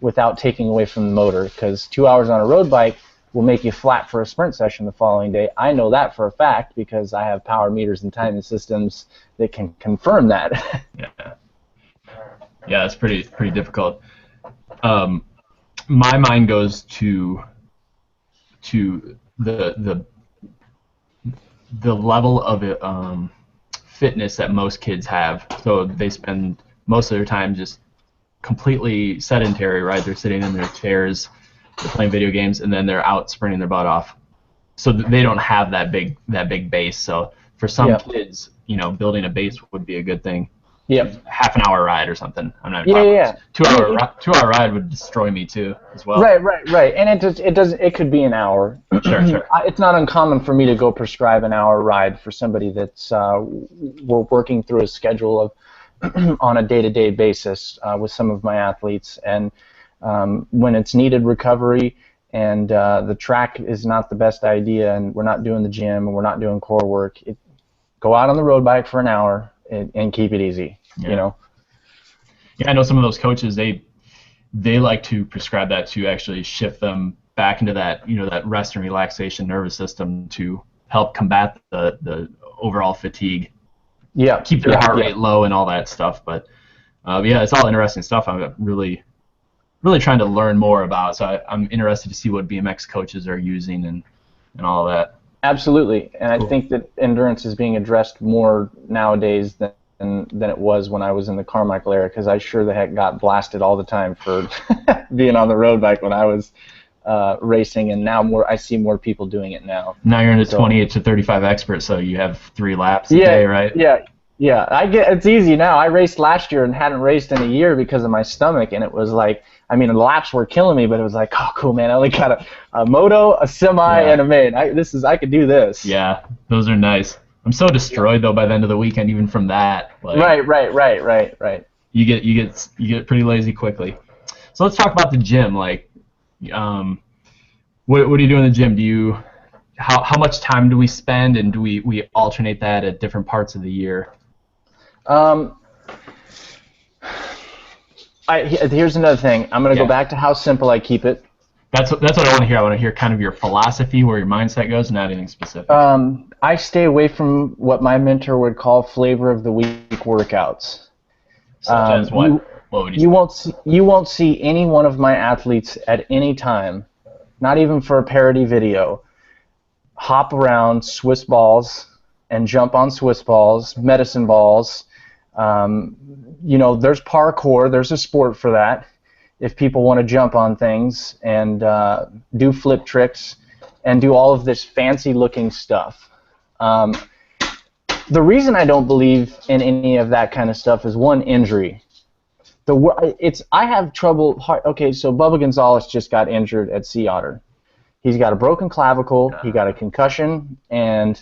[SPEAKER 2] without taking away from the motor, because 2 hours on a road bike will make you flat for a sprint session the following day. I know that for a fact, because I have power meters and timing systems that can confirm that.
[SPEAKER 1] Yeah, it's pretty difficult. My mind goes to the the level of fitness that most kids have. So they spend most of their time just completely sedentary, right? They're sitting in their chairs, they're playing video games, and then they're out sprinting their butt off. So they don't have that big base. So for some kids, building a base would be a good thing.
[SPEAKER 2] Yep.
[SPEAKER 1] Half an hour ride or something. I'm not
[SPEAKER 2] Yeah.
[SPEAKER 1] 2 hour ride would destroy me too as well.
[SPEAKER 2] Right. And it could be an hour.
[SPEAKER 1] Sure.
[SPEAKER 2] It's not uncommon for me to go prescribe an hour ride for somebody that's we're working through a schedule of on a day-to-day basis with some of my athletes, and when it's needed recovery and the track is not the best idea and we're not doing the gym and we're not doing core work, go out on the road bike for an hour and keep it easy.
[SPEAKER 1] Yeah, I know some of those coaches, they like to prescribe that to actually shift them back into that that rest and relaxation nervous system to help combat the overall fatigue.
[SPEAKER 2] Yeah,
[SPEAKER 1] keep their heart rate low and all that stuff. But yeah, it's all interesting stuff. I'm really trying to learn more about. So I'm interested to see what BMX coaches are using and all that.
[SPEAKER 2] Absolutely, and cool. I think that endurance is being addressed more nowadays than it was when I was in the Carmichael era, because I sure the heck got blasted all the time for being on the road bike when I was racing, and now I see more people doing it now.
[SPEAKER 1] Now you're in a 28 to 35 expert, so you have 3 laps a day, right?
[SPEAKER 2] Yeah. It's easy now. I raced last year and hadn't raced in a year because of my stomach, and it was like, the laps were killing me, but it was like, oh, cool, man. I only got a moto, a semi, and a main. I could do this.
[SPEAKER 1] Yeah, those are nice. I'm so destroyed though by the end of the weekend, even from that.
[SPEAKER 2] Right.
[SPEAKER 1] You get pretty lazy quickly. So let's talk about the gym. What do you do in the gym? How much time do we spend, and do we alternate that at different parts of the year?
[SPEAKER 2] Here's another thing. I'm going to go back to how simple I keep it.
[SPEAKER 1] That's what I want to hear. I want to hear kind of your philosophy, where your mindset goes, not anything specific.
[SPEAKER 2] I stay away from what my mentor would call flavor of the week workouts.
[SPEAKER 1] Such as what? What would
[SPEAKER 2] you say? You won't see any one of my athletes at any time, not even for a parody video, hop around Swiss balls and jump on Swiss balls, medicine balls. There's parkour. There's a sport for that. If people want to jump on things and do flip tricks and do all of this fancy-looking stuff. The reason I don't believe in any of that kind of stuff is, one, injury. I have trouble. Okay, so Bubba Gonzalez just got injured at Sea Otter. He's got a broken clavicle, he got a concussion, and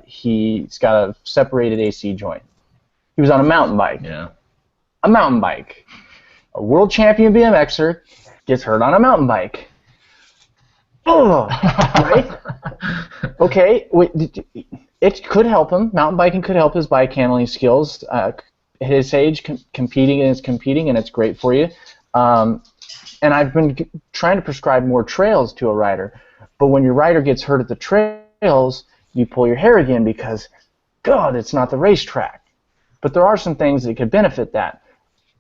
[SPEAKER 2] he's got a separated AC joint. He was on a mountain bike.
[SPEAKER 1] Yeah.
[SPEAKER 2] A mountain bike. A world champion BMXer gets hurt on a mountain bike. Oh, right? Okay, it could help him. Mountain biking could help his bike handling skills. At his age, competing, and it's great for you. And I've been trying to prescribe more trails to a rider. But when your rider gets hurt at the trails, you pull your hair again because, God, it's not the racetrack. But there are some things that could benefit that.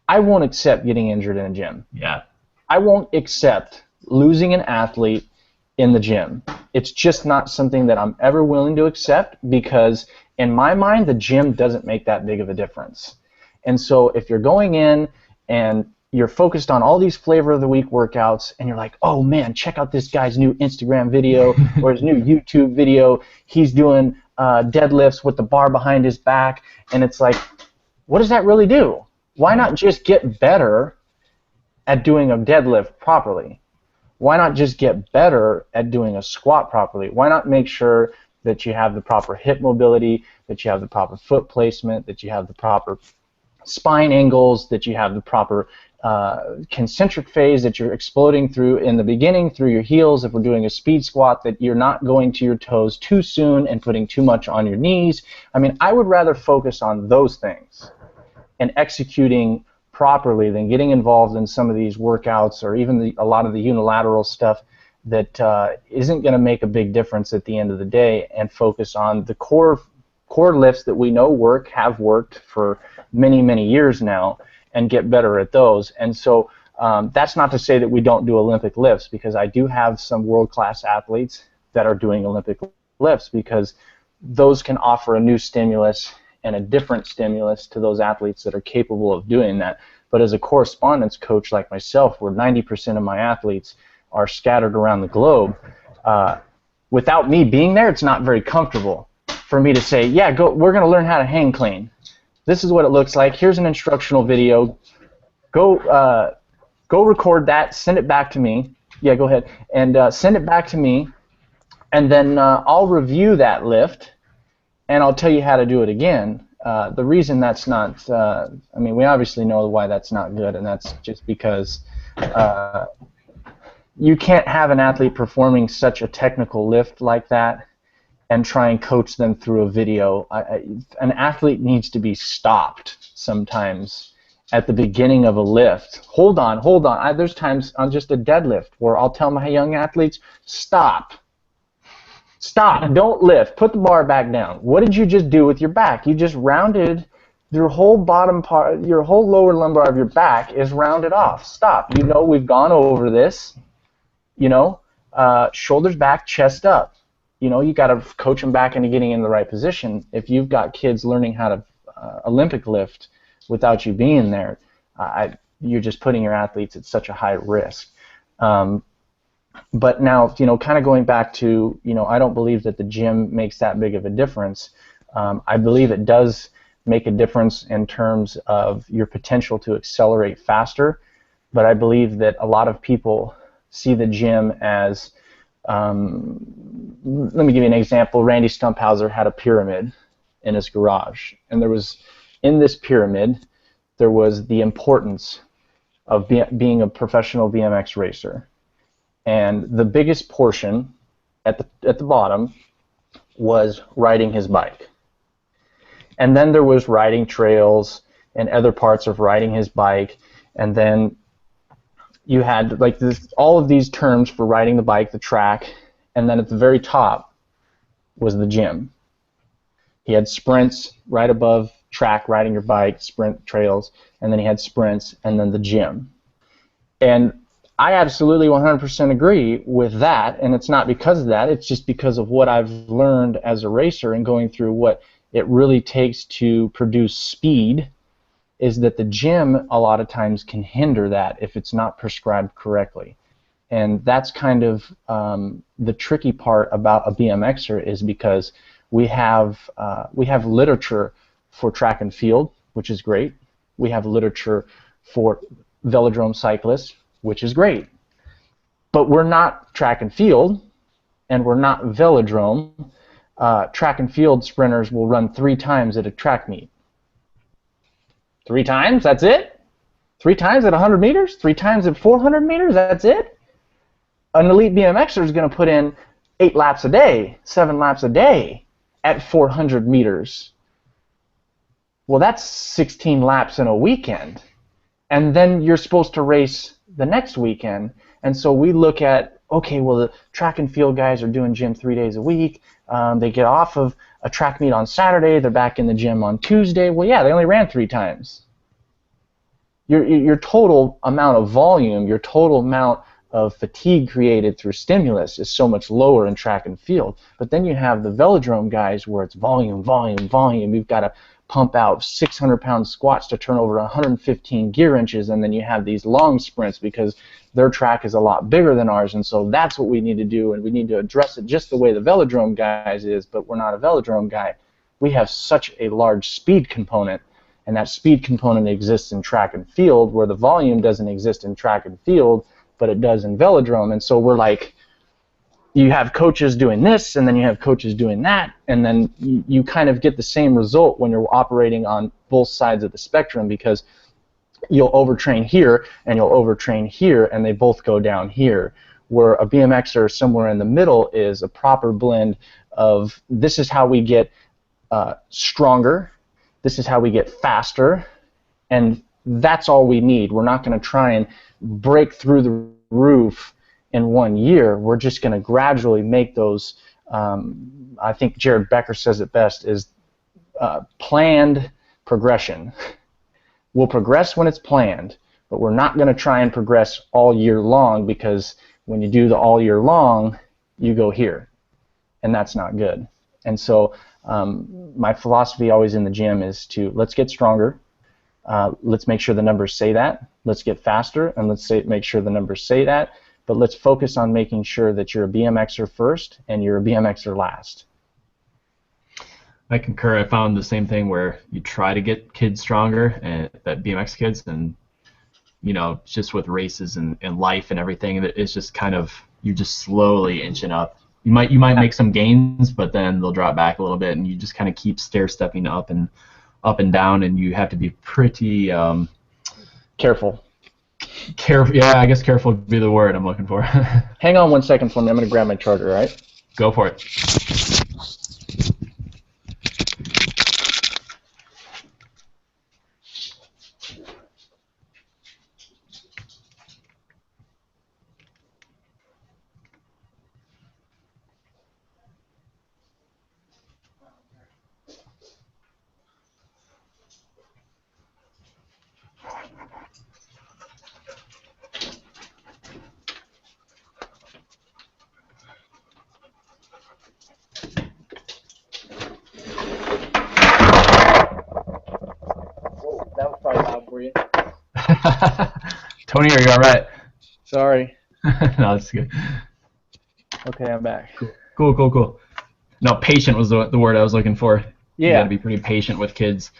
[SPEAKER 2] I won't accept getting injured in a gym.
[SPEAKER 1] Yeah.
[SPEAKER 2] I won't accept losing an athlete in the gym. It's just not something that I'm ever willing to accept, because in my mind, the gym doesn't make that big of a difference. And so if you're going in and you're focused on all these flavor of the week workouts, and you're like, oh man, check out this guy's new Instagram video or his new YouTube video. He's doing deadlifts with the bar behind his back, and it's like, what does that really do? Why not just get better at doing a deadlift properly? Why not just get better at doing a squat properly? Why not make sure that you have the proper hip mobility, that you have the proper foot placement, that you have the proper spine angles, that you have the proper concentric phase, that you're exploding through in the beginning through your heels if we're doing a speed squat, that you're not going to your toes too soon and putting too much on your knees. I would rather focus on those things and executing properly than getting involved in some of these workouts or even a lot of the unilateral stuff that isn't going to make a big difference at the end of the day, and focus on the core lifts that we know have worked for many, many years now, and get better at those. And so that's not to say that we don't do Olympic lifts, because I do have some world-class athletes that are doing Olympic lifts, because those can offer a new stimulus and a different stimulus to those athletes that are capable of doing that. But as a correspondence coach like myself, where 90% of my athletes are scattered around the globe, without me being there, it's not very comfortable for me to say, yeah, we're going to learn how to hang clean. This is what it looks like. Here's an instructional video. Go record that, send it back to me. Yeah, go ahead. And send it back to me, and then I'll review that lift, and I'll tell you how to do it again. The reason that's not, I mean, we obviously know why that's not good, and that's just because you can't have an athlete performing such a technical lift like that and try and coach them through a video. An athlete needs to be stopped sometimes at the beginning of a lift. Hold on. There's times on just a deadlift where I'll tell my young athletes, stop, don't lift, put the bar back down. What did you just do with your back? You just rounded your whole bottom part, your whole lower lumbar of your back is rounded off. Stop. You know, we've gone over this. You know, shoulders back, chest up. You know, you got to coach them back into getting in the right position. If you've got kids learning how to Olympic lift without you being there, you're just putting your athletes at such a high risk. But now, you know, kind of going back to, you know, I don't believe that the gym makes that big of a difference. I believe it does make a difference in terms of your potential to accelerate faster, but I believe that a lot of people see the gym as, let me give you an example. Randy Stumphauser had a pyramid in his garage, and there was, in this pyramid, there was the importance of being a professional BMX racer. And the biggest portion at the bottom was riding his bike. And then there was riding trails and other parts of riding his bike, and then you had like all of these terms for riding the bike, the track, and then at the very top was the gym. He had sprints right above track, riding your bike, sprint trails, and then he had sprints, and then the gym. And I absolutely 100% agree with that, and it's not because of that, it's just because of what I've learned as a racer and going through what it really takes to produce speed, is that the gym a lot of times can hinder that if it's not prescribed correctly. And that's kind of the tricky part about a BMXer, is because we have literature for track and field, which is great. We have literature for velodrome cyclists, which is great. But we're not track and field, and we're not velodrome. Track and field sprinters will run 3 times at a track meet. 3 times? That's it? 3 times at 100 meters? 3 times at 400 meters? That's it? An elite BMXer is going to put in 8 laps a day, 7 laps a day at 400 meters. Well, that's 16 laps in a weekend. And then you're supposed to race the next weekend. And so we look at, okay, well, the track and field guys are doing gym 3 days a week. They get off of a track meet on Saturday. They're back in the gym on Tuesday. Well, yeah, they only ran 3 times. Your total amount of volume, your total amount of fatigue created through stimulus is so much lower in track and field. But then you have the velodrome guys where it's volume, volume, volume. You've got to pump out 600-pound squats to turn over 115 gear inches, and then you have these long sprints because their track is a lot bigger than ours, and so that's what we need to do, and we need to address it just the way the velodrome guys is, but we're not a velodrome guy. We have such a large speed component, and that speed component exists in track and field, where the volume doesn't exist in track and field, but it does in velodrome, and so we're like, you have coaches doing this, and then you have coaches doing that, and then you kind of get the same result when you're operating on both sides of the spectrum, because you'll overtrain here and you'll overtrain here, and they both go down here. Where a BMXer somewhere in the middle is a proper blend of, this is how we get stronger, this is how we get faster, and that's all we need. We're not going to try and break through the roof in 1 year. We're just going to gradually make those, I think Jared Becker says it best, is planned progression. We'll progress when it's planned, but we're not going to try and progress all year long, because when you do the all year long, you go here, and that's not good. And so my philosophy always in the gym is to let's get stronger. Let's make sure the numbers say that. Let's get faster, and make sure the numbers say that. But let's focus on making sure that you're a BMXer first and you're a BMXer last.
[SPEAKER 1] I concur. I found the same thing where you try to get kids stronger, and that BMX kids, and just with races and life and everything, it's just kind of you're just slowly inching up. You might make some gains, but then they'll drop back a little bit, and you just kind of keep stair stepping up and down, and you have to be pretty
[SPEAKER 2] careful.
[SPEAKER 1] Careful. Yeah, I guess careful would be the word I'm looking for.
[SPEAKER 2] Hang on 1 second for me. I'm going to grab my charger. All right?
[SPEAKER 1] Go for it.
[SPEAKER 2] That was probably loud for you.
[SPEAKER 1] Tony, are you all right?
[SPEAKER 2] Sorry.
[SPEAKER 1] No, that's good.
[SPEAKER 2] Okay, I'm back.
[SPEAKER 1] Cool. No, patient was the word I was looking for.
[SPEAKER 2] Yeah.
[SPEAKER 1] You got to be pretty patient with kids.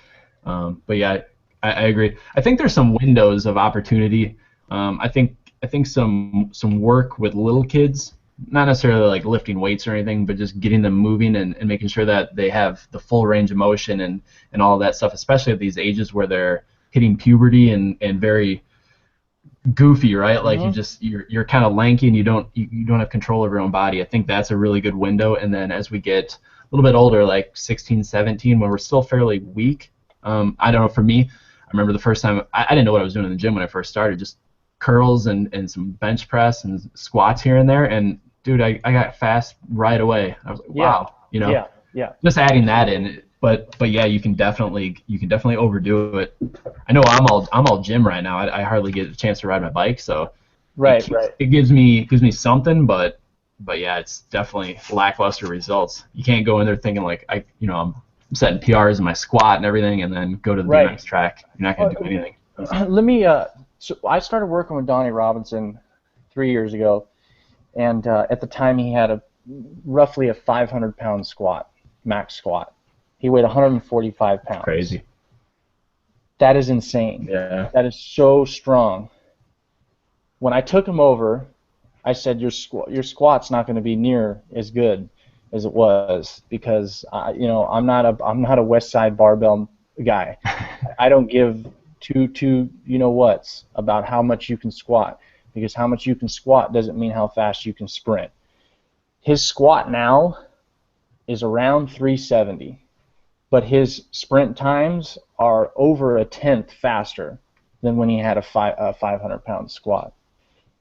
[SPEAKER 1] But yeah, I agree. I think there's some windows of opportunity. I think some work with little kids, not necessarily like lifting weights or anything, but just getting them moving and making sure that they have the full range of motion and all of that stuff, especially at these ages where they're hitting puberty and very goofy, right? Like you're kind of lanky and you don't have control of your own body. I think that's a really good window. And then as we get a little bit older, like 16, 17, when we're still fairly weak, I don't know, for me, I remember the first time I didn't know what I was doing in the gym when I first started, just curls and some bench press and squats here and there, and dude, I got fast right away. I was like, wow,
[SPEAKER 2] Yeah.
[SPEAKER 1] Just adding that in, but yeah, you can definitely overdo it. I know I'm all gym right now. I hardly get a chance to ride my bike, so
[SPEAKER 2] Right.
[SPEAKER 1] It gives me something, but yeah, it's definitely lackluster results. You can't go in there thinking like I'm setting PRs in my squat and everything, and then go to the BMX track. You're not gonna do anything.
[SPEAKER 2] Let me. So I started working with Donnie Robinson 3 years ago, and at the time he had roughly a 500-pound squat, max squat. He weighed 145 pounds.
[SPEAKER 1] Crazy.
[SPEAKER 2] That is insane.
[SPEAKER 1] Yeah.
[SPEAKER 2] That is so strong. When I took him over, I said your squat's not going to be near as good as it was because I'm not a West Side barbell guy. I don't give two whats about how much you can squat, because how much you can squat doesn't mean how fast you can sprint. His squat now is around 370, but his sprint times are over a tenth faster than when he had a 500-pound squat.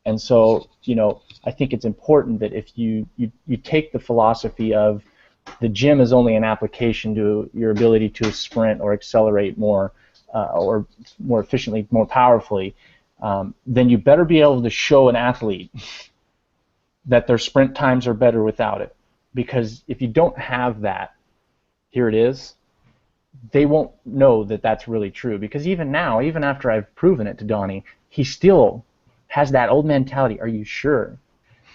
[SPEAKER 2] And so, I think it's important that if you take the philosophy of the gym is only an application to your ability to sprint or accelerate more or more efficiently, more powerfully, then you better be able to show an athlete that their sprint times are better without it. Because if you don't have that, here it is, they won't know that that's really true. Because even now, even after I've proven it to Donnie, he still has that old mentality. Are you sure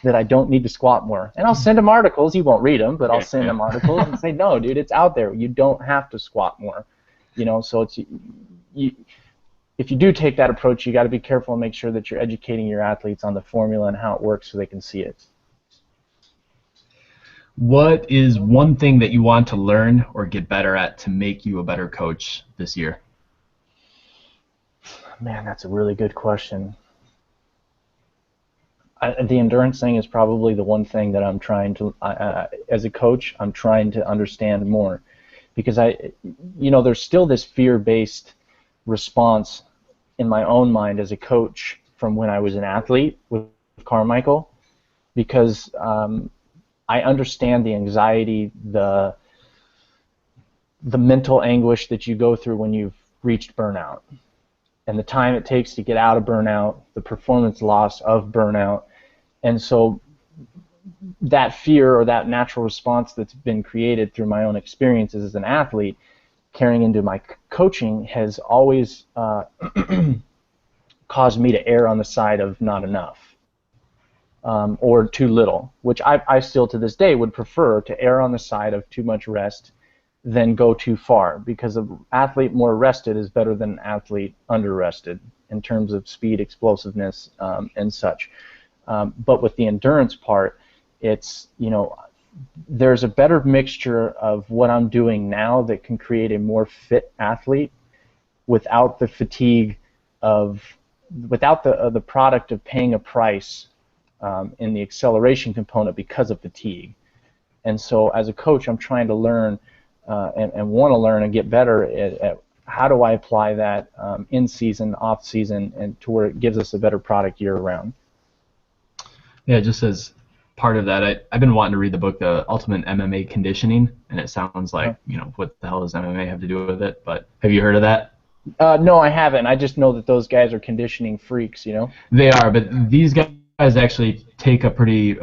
[SPEAKER 2] that I don't need to squat more? And I'll send him articles. He won't read them, but I'll send him articles and say, no, dude, it's out there. You don't have to squat more. So it's if you do take that approach, you got to be careful and make sure that you're educating your athletes on the formula and how it works so they can see it.
[SPEAKER 1] What is one thing that you want to learn or get better at to make you a better coach this year?
[SPEAKER 2] Man, that's a really good question. The endurance thing is probably the one thing that I'm trying to, as a coach, I'm trying to understand more, because there's still this fear-based response in my own mind as a coach from when I was an athlete with Carmichael, because I understand the anxiety, the mental anguish that you go through when you've reached burnout, and the time it takes to get out of burnout, the performance loss of burnout. And so that fear or that natural response that's been created through my own experiences as an athlete, carrying into my coaching, has always caused me to err on the side of not enough, or too little, which I still to this day would prefer to err on the side of too much rest than go too far, because an athlete more rested is better than an athlete under rested in terms of speed, explosiveness, and such. But with the endurance part, it's, there's a better mixture of what I'm doing now that can create a more fit athlete without the fatigue of, without the product of paying a price in the acceleration component because of fatigue. And so as a coach, I'm trying to learn and want to learn and get better at how do I apply that in season, off season, and to where it gives us a better product year round.
[SPEAKER 1] Yeah, just as part of that, I've been wanting to read the book, The Ultimate MMA Conditioning, and it sounds like, what the hell does MMA have to do with it? But have you heard of that?
[SPEAKER 2] No, I haven't. I just know that those guys are conditioning freaks,
[SPEAKER 1] They are, but these guys actually take a pretty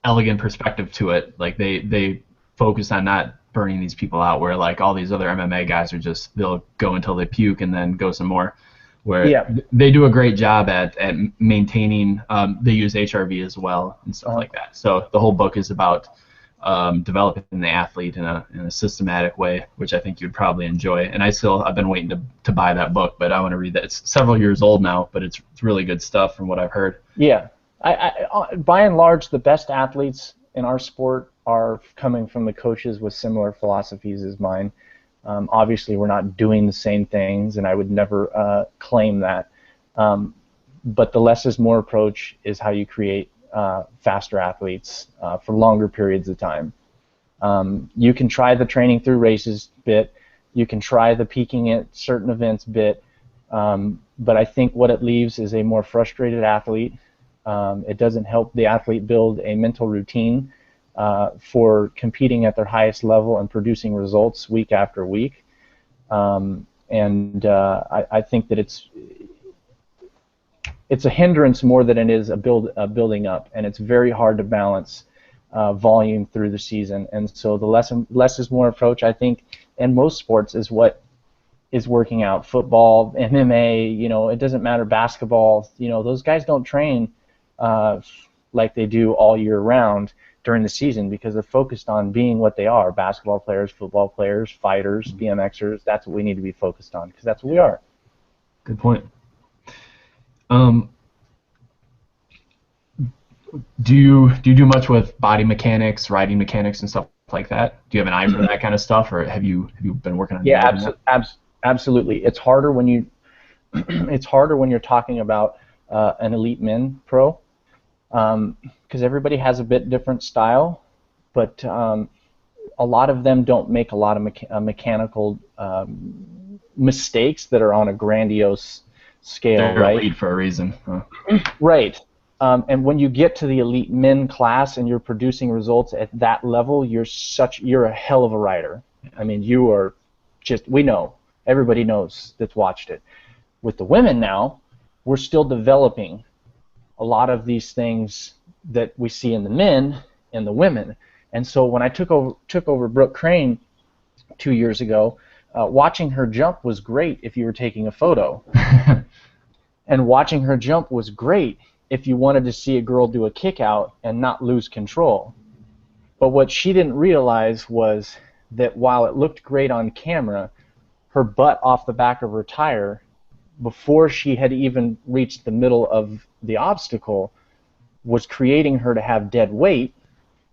[SPEAKER 1] elegant perspective to it. Like they focus on not burning these people out, where like all these other MMA guys are just, they'll go until they puke and then go some more. Where they do a great job at maintaining, they use HRV as well and stuff like that. So the whole book is about developing the athlete in a systematic way, which I think you'd probably enjoy. And I've been waiting to buy that book, but I want to read that. It's several years old now, but it's really good stuff from what I've heard.
[SPEAKER 2] Yeah, I by and large, the best athletes in our sport are coming from the coaches with similar philosophies as mine. Obviously, we're not doing the same things, and I would never claim that. But the less is more approach is how you create faster athletes for longer periods of time. You can try the training through races bit. You can try the peaking at certain events bit. But I think what it leaves is a more frustrated athlete. It doesn't help the athlete build a mental routine for competing at their highest level and producing results week after week. I think that it's a hindrance more than it is a building up, and it's very hard to balance volume through the season. And so the less is more approach, I think, in most sports is what is working out. Football, MMA, it doesn't matter, basketball, those guys don't train like they do all year round during the season because they're focused on being what they are: basketball players, football players, fighters, BMXers. That's what we need to be focused on because that's what we are.
[SPEAKER 1] Good point. Do you do much with body mechanics, riding mechanics, and stuff like that? Do you have an eye for that kind of stuff, or have you been working on?
[SPEAKER 2] Yeah, absolutely. It's harder when you're talking about an elite men pro, because everybody has a bit different style, but a lot of them don't make a lot of mechanical mistakes that are on a grandiose scale.
[SPEAKER 1] They're
[SPEAKER 2] right?
[SPEAKER 1] elite for a reason. Huh?
[SPEAKER 2] Right. And when you get to the elite men class and you're producing results at that level, you're a hell of a rider. I mean, you are we know. Everybody knows that's watched it. With the women now, we're still developing a lot of these things that we see in the men and the women. And so when I took over Brooke Crane 2 years ago, watching her jump was great if you were taking a photo. And watching her jump was great if you wanted to see a girl do a kick out and not lose control. But what she didn't realize was that while it looked great on camera, her butt off the back of her tire, before she had even reached the middle of the obstacle, was creating her to have dead weight,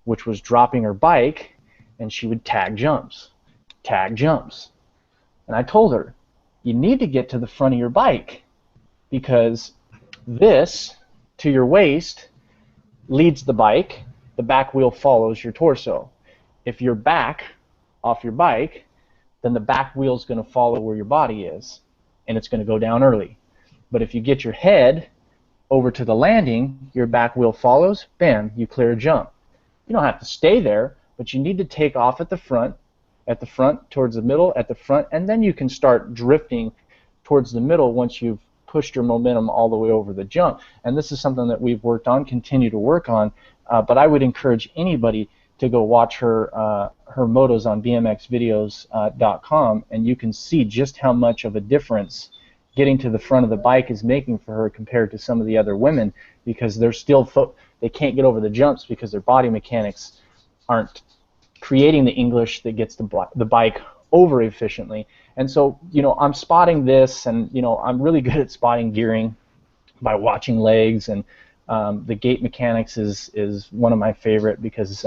[SPEAKER 2] which was dropping her bike, and she would tag jumps. And I told her, you need to get to the front of your bike, because this, to your waist, leads the bike. The back wheel follows your torso. If you're back off your bike, then the back wheel is going to follow where your body is, and it's going to go down early. But if you get your head over to the landing, your back wheel follows, bam, you clear a jump. You don't have to stay there, but you need to take off at the front, towards the middle, at the front, and then you can start drifting towards the middle once you've pushed her momentum all the way over the jump. And this is something that we've worked on, continue to work on. But I would encourage anybody to go watch her her motos on BMXvideos.com, and you can see just how much of a difference getting to the front of the bike is making for her compared to some of the other women, because they're still they can't get over the jumps because their body mechanics aren't creating the English that gets the bike over efficiently. And so, you know, I'm spotting this, and you know, I'm really good at spotting gearing by watching legs, and the gait mechanics is one of my favorite, because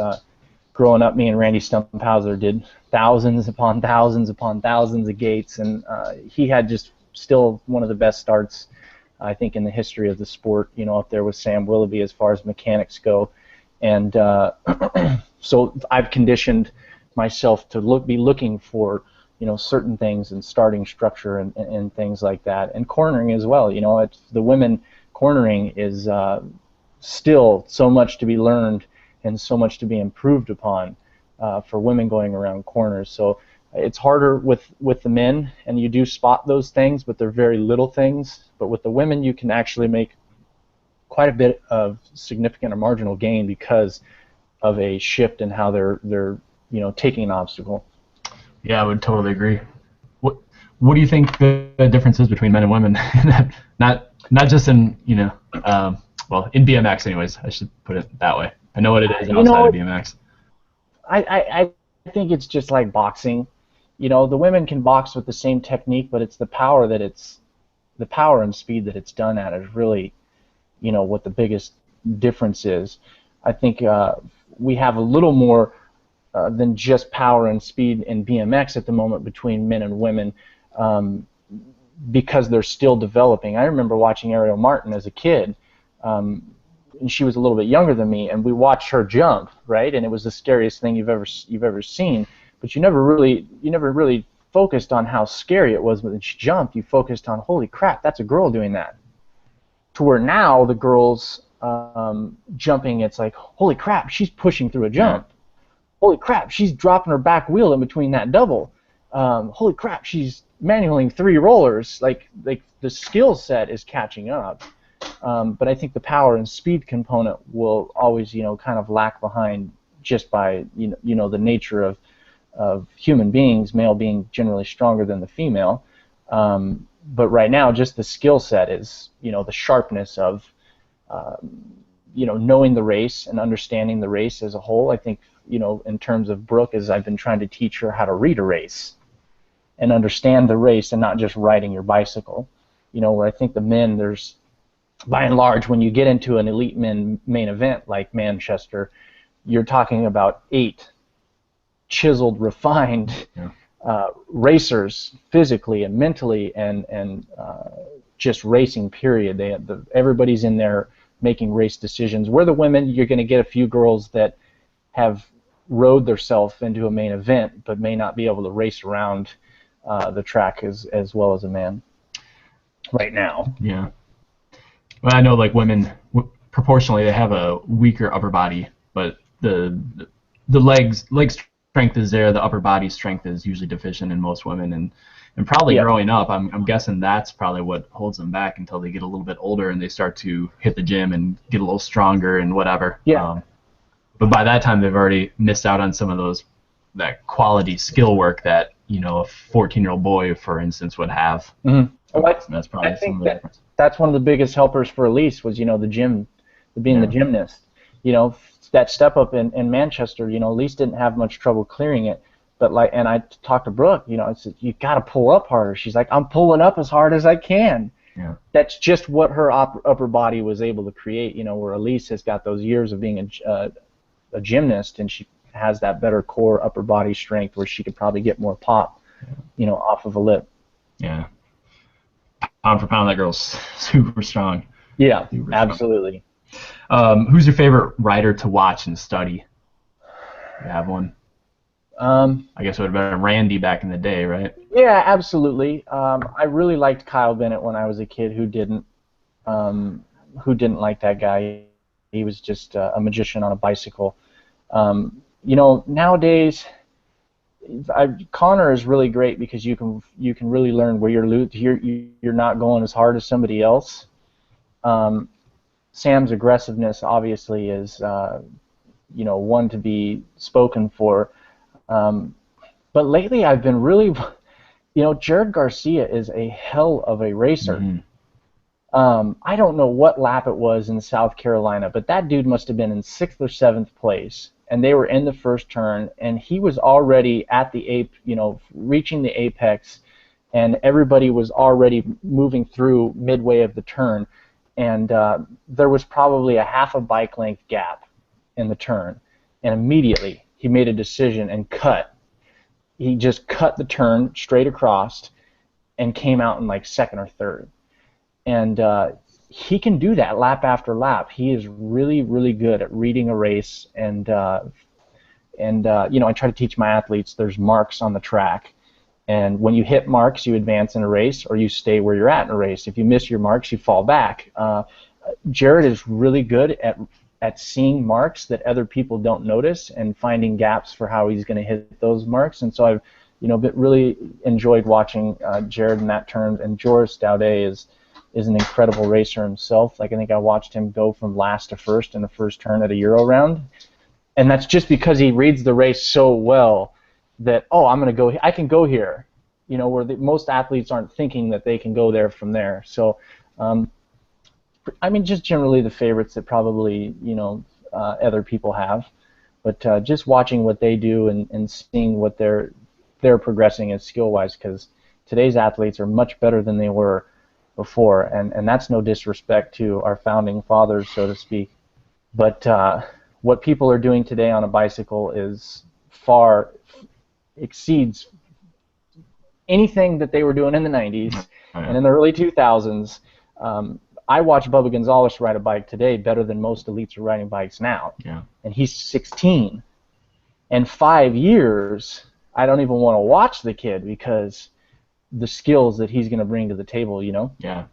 [SPEAKER 2] growing up, me and Randy Stumphauser did thousands upon thousands upon thousands of gates, and he had just still one of the best starts, I think, in the history of the sport, you know, up there with Sam Willoughby as far as mechanics go. And so I've conditioned myself to be looking for, you know, certain things in starting structure and things like that, and cornering as well. You know, the women cornering is still so much to be learned and so much to be improved upon for women going around corners. So it's harder with the men, and you do spot those things, but they're very little things. But with the women, you can actually make quite a bit of significant or marginal gain because of a shift in how they're you know, taking an obstacle.
[SPEAKER 1] Yeah, I would totally agree. What do you think the difference is between men and women? not just in, you know, well, in BMX anyways, I should put it that way. I know what it is outside of BMX.
[SPEAKER 2] I think it's just like boxing. You know, the women can box with the same technique, but it's the power and speed that it's done at is really, you know, what the biggest difference is. I think we have a little more than just power and speed in BMX at the moment between men and women, because they're still developing. I remember watching Ariel Martin as a kid, and she was a little bit younger than me, and we watched her jump, right? And it was the scariest thing you've ever seen. But you never really focused on how scary it was when she jumped. You focused on, holy crap, that's a girl doing that. To where now the girls jumping, it's like, holy crap, she's pushing through a jump. Yeah. Holy crap, she's dropping her back wheel in between that double. Holy crap, she's manualing 3 rollers. Like the skill set is catching up. But I think the power and speed component will always, you know, kind of lag behind, just by you know the nature of human beings, male being generally stronger than the female. But right now, just the skill set is, you know, the sharpness of, you know, knowing the race and understanding the race as a whole. I think, you know, in terms of Brooke, as I've been trying to teach her how to read a race and understand the race, and not just riding your bicycle. You know, where I think the men, there's, by and large, when you get into an elite main event like Manchester, you're talking about 8 chiseled, refined racers, physically and mentally, and just racing, period. Everybody's in there making race decisions. Where the women, you're going to get a few girls that have rode themselves into a main event, but may not be able to race around the track as well as a man right now.
[SPEAKER 1] Yeah. Well, I know, like, women, proportionally, they have a weaker upper body, but the leg strength is there. The upper body strength is usually deficient in most women, and probably growing up, I'm guessing that's probably what holds them back until they get a little bit older and they start to hit the gym and get a little stronger and whatever.
[SPEAKER 2] Yeah.
[SPEAKER 1] But by that time, they've already missed out on some of that quality skill work that, you know, a 14-year-old boy, for instance, would have.
[SPEAKER 2] Mm-hmm. Well,
[SPEAKER 1] that's probably some of the difference.
[SPEAKER 2] That's one of the biggest helpers for Elise was, you know, the gymnast. You know, that step up in Manchester, you know, Elise didn't have much trouble clearing it. But and I talked to Brooke, you know, I said, you got to pull up harder. She's like, I'm pulling up as hard as I can.
[SPEAKER 1] Yeah.
[SPEAKER 2] That's just what her upper body was able to create, you know, where Elise has got those years of being a gymnast, and she has that better core upper body strength where she could probably get more pop, you know, off of a lip.
[SPEAKER 1] Yeah. Pound for pound, that girl's super strong.
[SPEAKER 2] Yeah, super absolutely.
[SPEAKER 1] Strong. Who's your favorite rider to watch and study? You have one? I guess it would have been Randy back in the day, right?
[SPEAKER 2] Yeah, absolutely. I really liked Kyle Bennett when I was a kid. Who didn't like that guy? He was just a magician on a bicycle. You know, nowadays, Connor is really great because you can really learn where you're not going as hard as somebody else. Sam's aggressiveness obviously is one to be spoken for. But lately I've been really, Jared Garcia is a hell of a racer.
[SPEAKER 1] Mm-hmm.
[SPEAKER 2] I don't know what lap it was in South Carolina, but that dude must have been in 6th or 7th place, and they were in the first turn, and he was already at the reaching the apex, and everybody was already moving through midway of the turn, and there was probably a half a bike length gap in the turn, and immediately he made a decision and cut. He just cut the turn straight across and came out in like 2nd or 3rd. And he can do that lap after lap. He is really, really good at reading a race. And I try to teach my athletes there's marks on the track. And when you hit marks, you advance in a race, or you stay where you're at in a race. If you miss your marks, you fall back. Jared is really good at seeing marks that other people don't notice and finding gaps for how he's going to hit those marks. And so I've really enjoyed watching Jared in that terms. And Joris Daudet is an incredible racer himself. Like, I think I watched him go from last to first in the first turn at a Euro round, and that's just because he reads the race so well that, I can go here, where most athletes aren't thinking that they can go there from there. So, just generally the favorites that probably other people have, but just watching what they do and seeing what they're progressing as skill-wise, because today's athletes are much better than they were before, and that's no disrespect to our founding fathers, so to speak, but what people are doing today on a bicycle is far exceeds anything that they were doing in the 90s and in the early 2000s. I watch Bubba Gonzalez ride a bike today better than most elites are riding bikes now, and he's 16. In 5 years, I don't even want to watch the kid because the skills that he's going to bring to the table,
[SPEAKER 1] Yeah.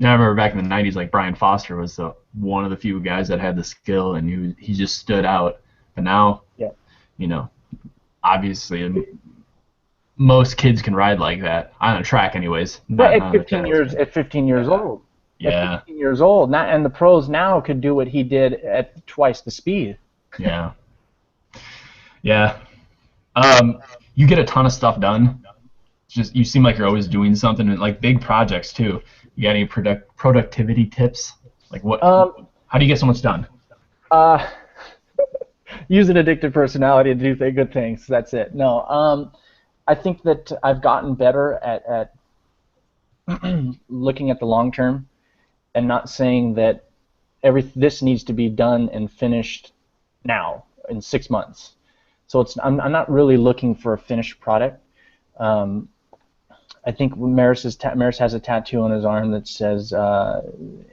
[SPEAKER 1] I remember back in the 90s, like Brian Foster was one of the few guys that had the skill, and he just stood out. But now, obviously, most kids can ride like that on a track, anyways.
[SPEAKER 2] But at 15 years old.
[SPEAKER 1] Yeah.
[SPEAKER 2] At 15 years old, and the pros now could do what he did at twice the speed.
[SPEAKER 1] Yeah. Yeah. You get a ton of stuff done. Just you seem like you're always doing something, and like big projects too. You got any productivity tips? Like what? How do you get so much done?
[SPEAKER 2] Use an addictive personality to do good things. That's it. No, I think that I've gotten better at looking at the long term and not saying that this needs to be done and finished now in 6 months. So I'm not really looking for a finished product. I think Maris has a tattoo on his arm that says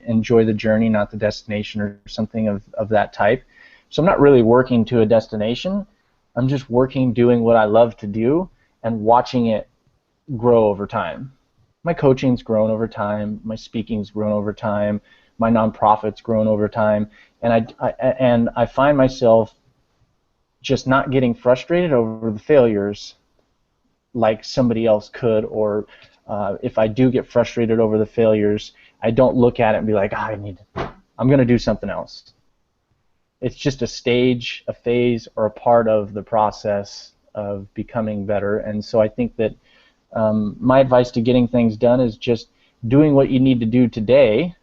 [SPEAKER 2] enjoy the journey, not the destination, or something of that type. So I'm not really working to a destination. I'm just doing what I love to do and watching it grow over time. My coaching's grown over time, my speaking's grown over time, my nonprofit's grown over time, and I find myself just not getting frustrated over the failures like somebody else could, or if I do get frustrated over the failures, I don't look at it and be like, I'm going to do something else. It's just a stage, a phase, or a part of the process of becoming better. And so I think that my advice to getting things done is just doing what you need to do today,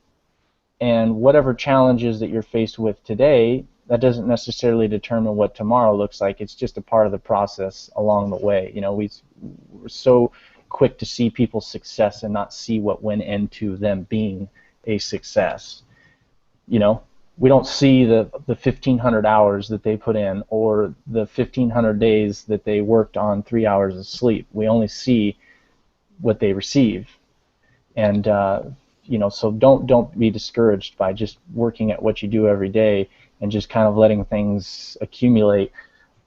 [SPEAKER 2] and whatever challenges that you're faced with today, that doesn't necessarily determine what tomorrow looks like. It's just a part of the process along the way. We're so quick to see people's success and not see what went into them being a success. We don't see the 1,500 hours that they put in, or the 1,500 days that they worked on 3 hours of sleep. We only see what they receive. And so don't be discouraged by just working at what you do every day and just kind of letting things accumulate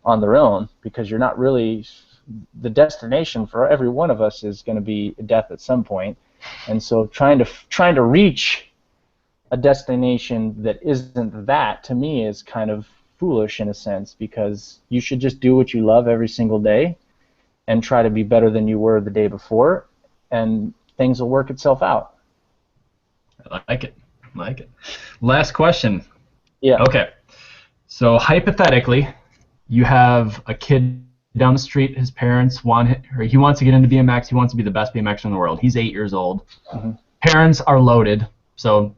[SPEAKER 2] on their own, because you're not really, the destination for every one of us is going to be death at some point. And so trying to reach a destination that isn't that, to me, is kind of foolish in a sense, because you should just do what you love every single day and try to be better than you were the day before, and things will work itself out.
[SPEAKER 1] I like it. Last question.
[SPEAKER 2] Yeah.
[SPEAKER 1] Okay. So hypothetically, you have a kid down the street. His parents he wants to get into BMX. He wants to be the best BMXer in the world. He's 8 years old.
[SPEAKER 2] Mm-hmm.
[SPEAKER 1] Parents are loaded, so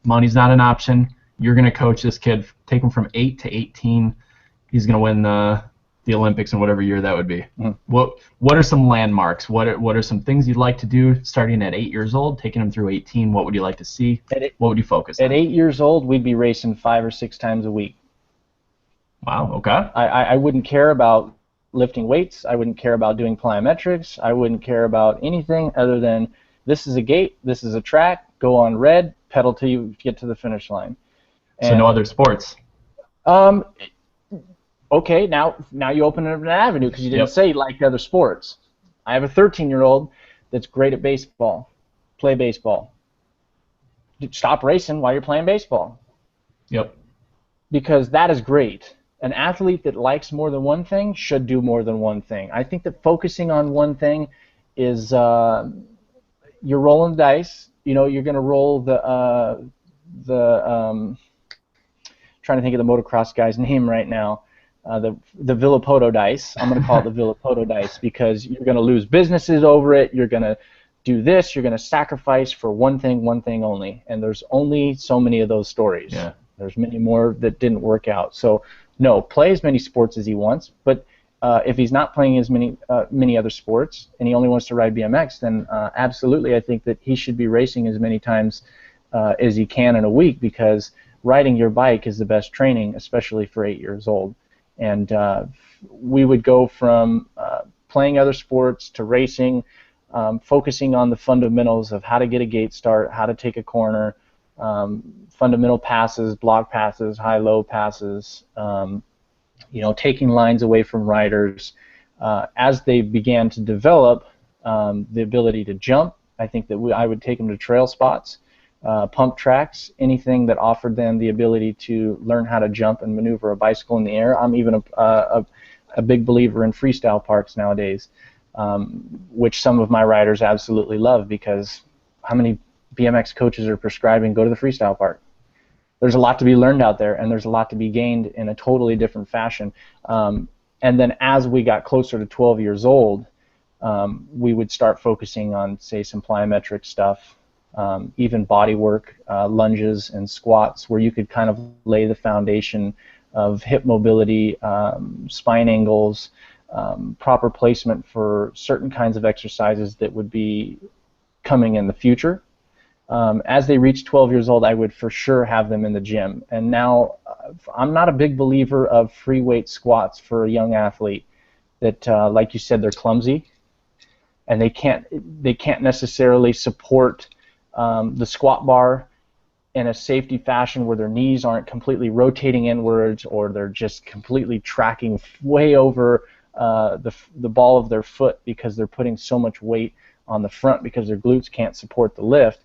[SPEAKER 1] money's not an option. You're going to coach this kid, take him from 8 to 18. He's going to win the Olympics in whatever year that would be.
[SPEAKER 2] Mm-hmm.
[SPEAKER 1] What are some landmarks? What are some things you'd like to do starting at 8 years old, taking him through 18? What would you like to see? What would you focus on?
[SPEAKER 2] At 8 years old, we'd be racing 5 or 6 times a week.
[SPEAKER 1] Wow, okay.
[SPEAKER 2] I wouldn't care about lifting weights. I wouldn't care about doing plyometrics. I wouldn't care about anything other than this is a gate, this is a track, go on red, pedal till you get to the finish line.
[SPEAKER 1] So no other sports?
[SPEAKER 2] Okay, now you open up an avenue, because you didn't say like other sports. I have a 13-year-old that's great at baseball. Play baseball. Stop racing while you're playing baseball.
[SPEAKER 1] Yep.
[SPEAKER 2] Because that is great. An athlete that likes more than one thing should do more than one thing. I think that focusing on one thing is you're rolling the dice. You know, you're going to roll trying to think of the motocross guy's name right now. The Villapoto dice. I'm going to call it the Villapoto dice, because you're going to lose businesses over it. You're going to do this. You're going to sacrifice for one thing only. And there's only so many of those stories.
[SPEAKER 1] Yeah.
[SPEAKER 2] There's many more that didn't work out. So no, play as many sports as he wants. But if he's not playing as many other sports and he only wants to ride BMX, then absolutely, I think that he should be racing as many times as he can in a week, because riding your bike is the best training, especially for 8 years old. And we would go from playing other sports to racing, focusing on the fundamentals of how to get a gate start, how to take a corner, fundamental passes, block passes, high-low passes, taking lines away from riders. As they began to develop the ability to jump, I think that I would take them to trail spots, pump tracks, anything that offered them the ability to learn how to jump and maneuver a bicycle in the air. I'm even a big believer in freestyle parks nowadays, which some of my riders absolutely love, because how many BMX coaches are prescribing go to the freestyle park? There's a lot to be learned out there, and there's a lot to be gained in a totally different fashion. And then as we got closer to 12 years old, we would start focusing on, say, some plyometric stuff, even body work, lunges and squats, where you could kind of lay the foundation of hip mobility, spine angles, proper placement for certain kinds of exercises that would be coming in the future. As they reach 12 years old, I would for sure have them in the gym. And now, I'm not a big believer of free weight squats for a young athlete that, like you said, they're clumsy, and they can't necessarily support the squat bar in a safety fashion where their knees aren't completely rotating inwards, or they're just completely tracking way over the ball of their foot because they're putting so much weight on the front because their glutes can't support the lift.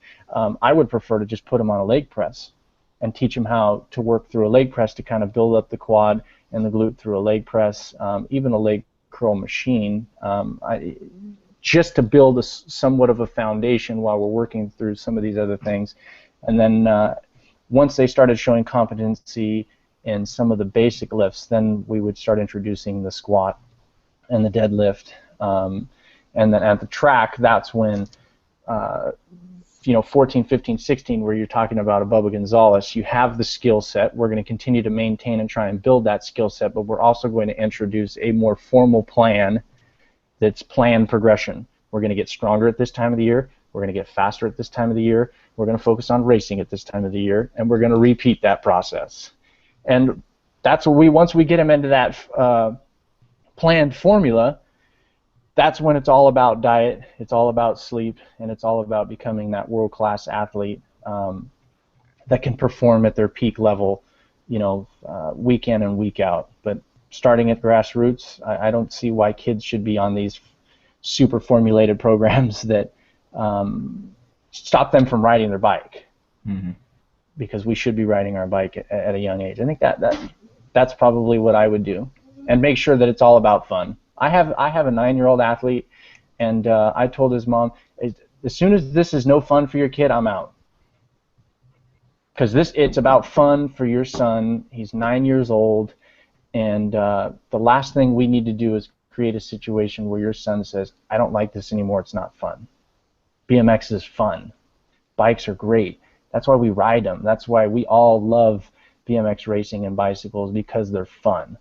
[SPEAKER 2] I would prefer to just put them on a leg press and teach them how to work through a leg press to kind of build up the quad and the glute through a leg press, even a leg curl machine, just to build somewhat of a foundation while we're working through some of these other things. And then once they started showing competency in some of the basic lifts, then we would start introducing the squat and the deadlift. And then at the track, that's when 14, 15, 16, where you're talking about a Bubba Gonzalez, you have the skill set. We're going to continue to maintain and try and build that skill set, but we're also going to introduce a more formal plan that's planned progression. We're going to get stronger at this time of the year. We're going to get faster at this time of the year. We're going to focus on racing at this time of the year, and we're going to repeat that process. And that's what once we get them into that planned formula, that's when it's all about diet, it's all about sleep, and it's all about becoming that world-class athlete that can perform at their peak level, week in and week out. But starting at grassroots, I don't see why kids should be on these super formulated programs that stop them from riding their bike. Mm-hmm. Because we should be riding our bike at a young age. I think that that's probably what I would do, and make sure that it's all about fun. I have a 9-year-old athlete, and I told his mom, as soon as this is no fun for your kid, I'm out. Because it's about fun for your son. He's 9 years old, and the last thing we need to do is create a situation where your son says, I don't like this anymore, it's not fun. BMX is fun. Bikes are great. That's why we ride them. That's why we all love BMX racing and bicycles, because they're fun.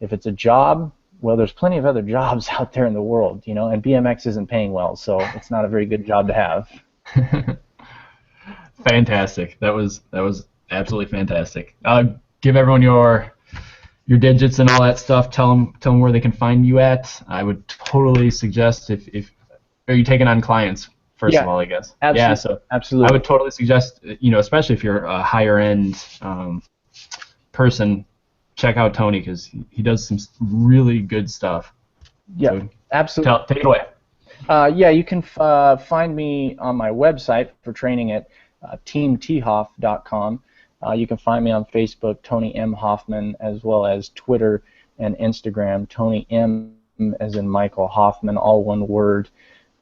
[SPEAKER 2] If it's a job, well, there's plenty of other jobs out there in the world, you know, and BMX isn't paying well, so it's not a very good job to have.
[SPEAKER 1] Fantastic. That was absolutely fantastic. Give everyone your digits and all that stuff. Tell them where they can find you at. I would totally suggest if are you taking on clients first of all, I guess.
[SPEAKER 2] Absolutely.
[SPEAKER 1] Yeah, so
[SPEAKER 2] absolutely.
[SPEAKER 1] I would totally suggest, you know, especially if you're a higher end person, check out Tony, because he does some really good stuff.
[SPEAKER 2] Yeah,
[SPEAKER 1] so
[SPEAKER 2] absolutely.
[SPEAKER 1] Take it away.
[SPEAKER 2] Yeah, you can find me on my website for training at teamthoff.com. You can find me on Facebook, Tony M. Hoffman, as well as Twitter and Instagram, Tony M. as in Michael Hoffman, all one word.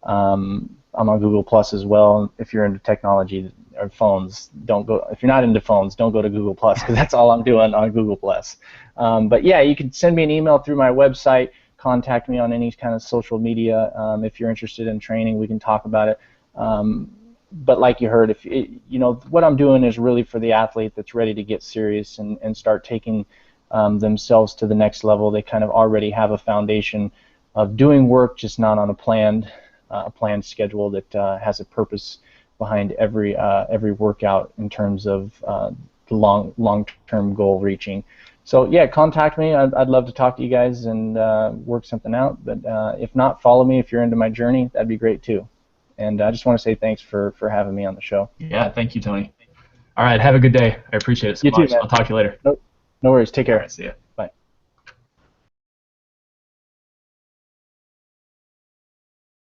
[SPEAKER 2] I'm on Google Plus as well. If you're into technology or phones, don't go. If you're not into phones, don't go to Google Plus, because that's all I'm doing on Google Plus. But yeah, you can send me an email through my website. Contact me on any kind of social media. If you're interested in training, we can talk about it. But like you heard, you know, what I'm doing is really for the athlete that's ready to get serious and start taking themselves to the next level. They kind of already have a foundation of doing work, just not on a planned schedule that has a purpose behind every workout in terms of the long-term goal reaching. So yeah, contact me. I'd love to talk to you guys and work something out. But if not, follow me if you're into my journey. That'd be great too. And I just want to say thanks for having me on the show.
[SPEAKER 1] Yeah, thank you, Tony. All right, have a good day. I appreciate it so much.
[SPEAKER 2] Too, man.
[SPEAKER 1] I'll talk to you later.
[SPEAKER 2] No worries. Take care.
[SPEAKER 1] All right, see ya.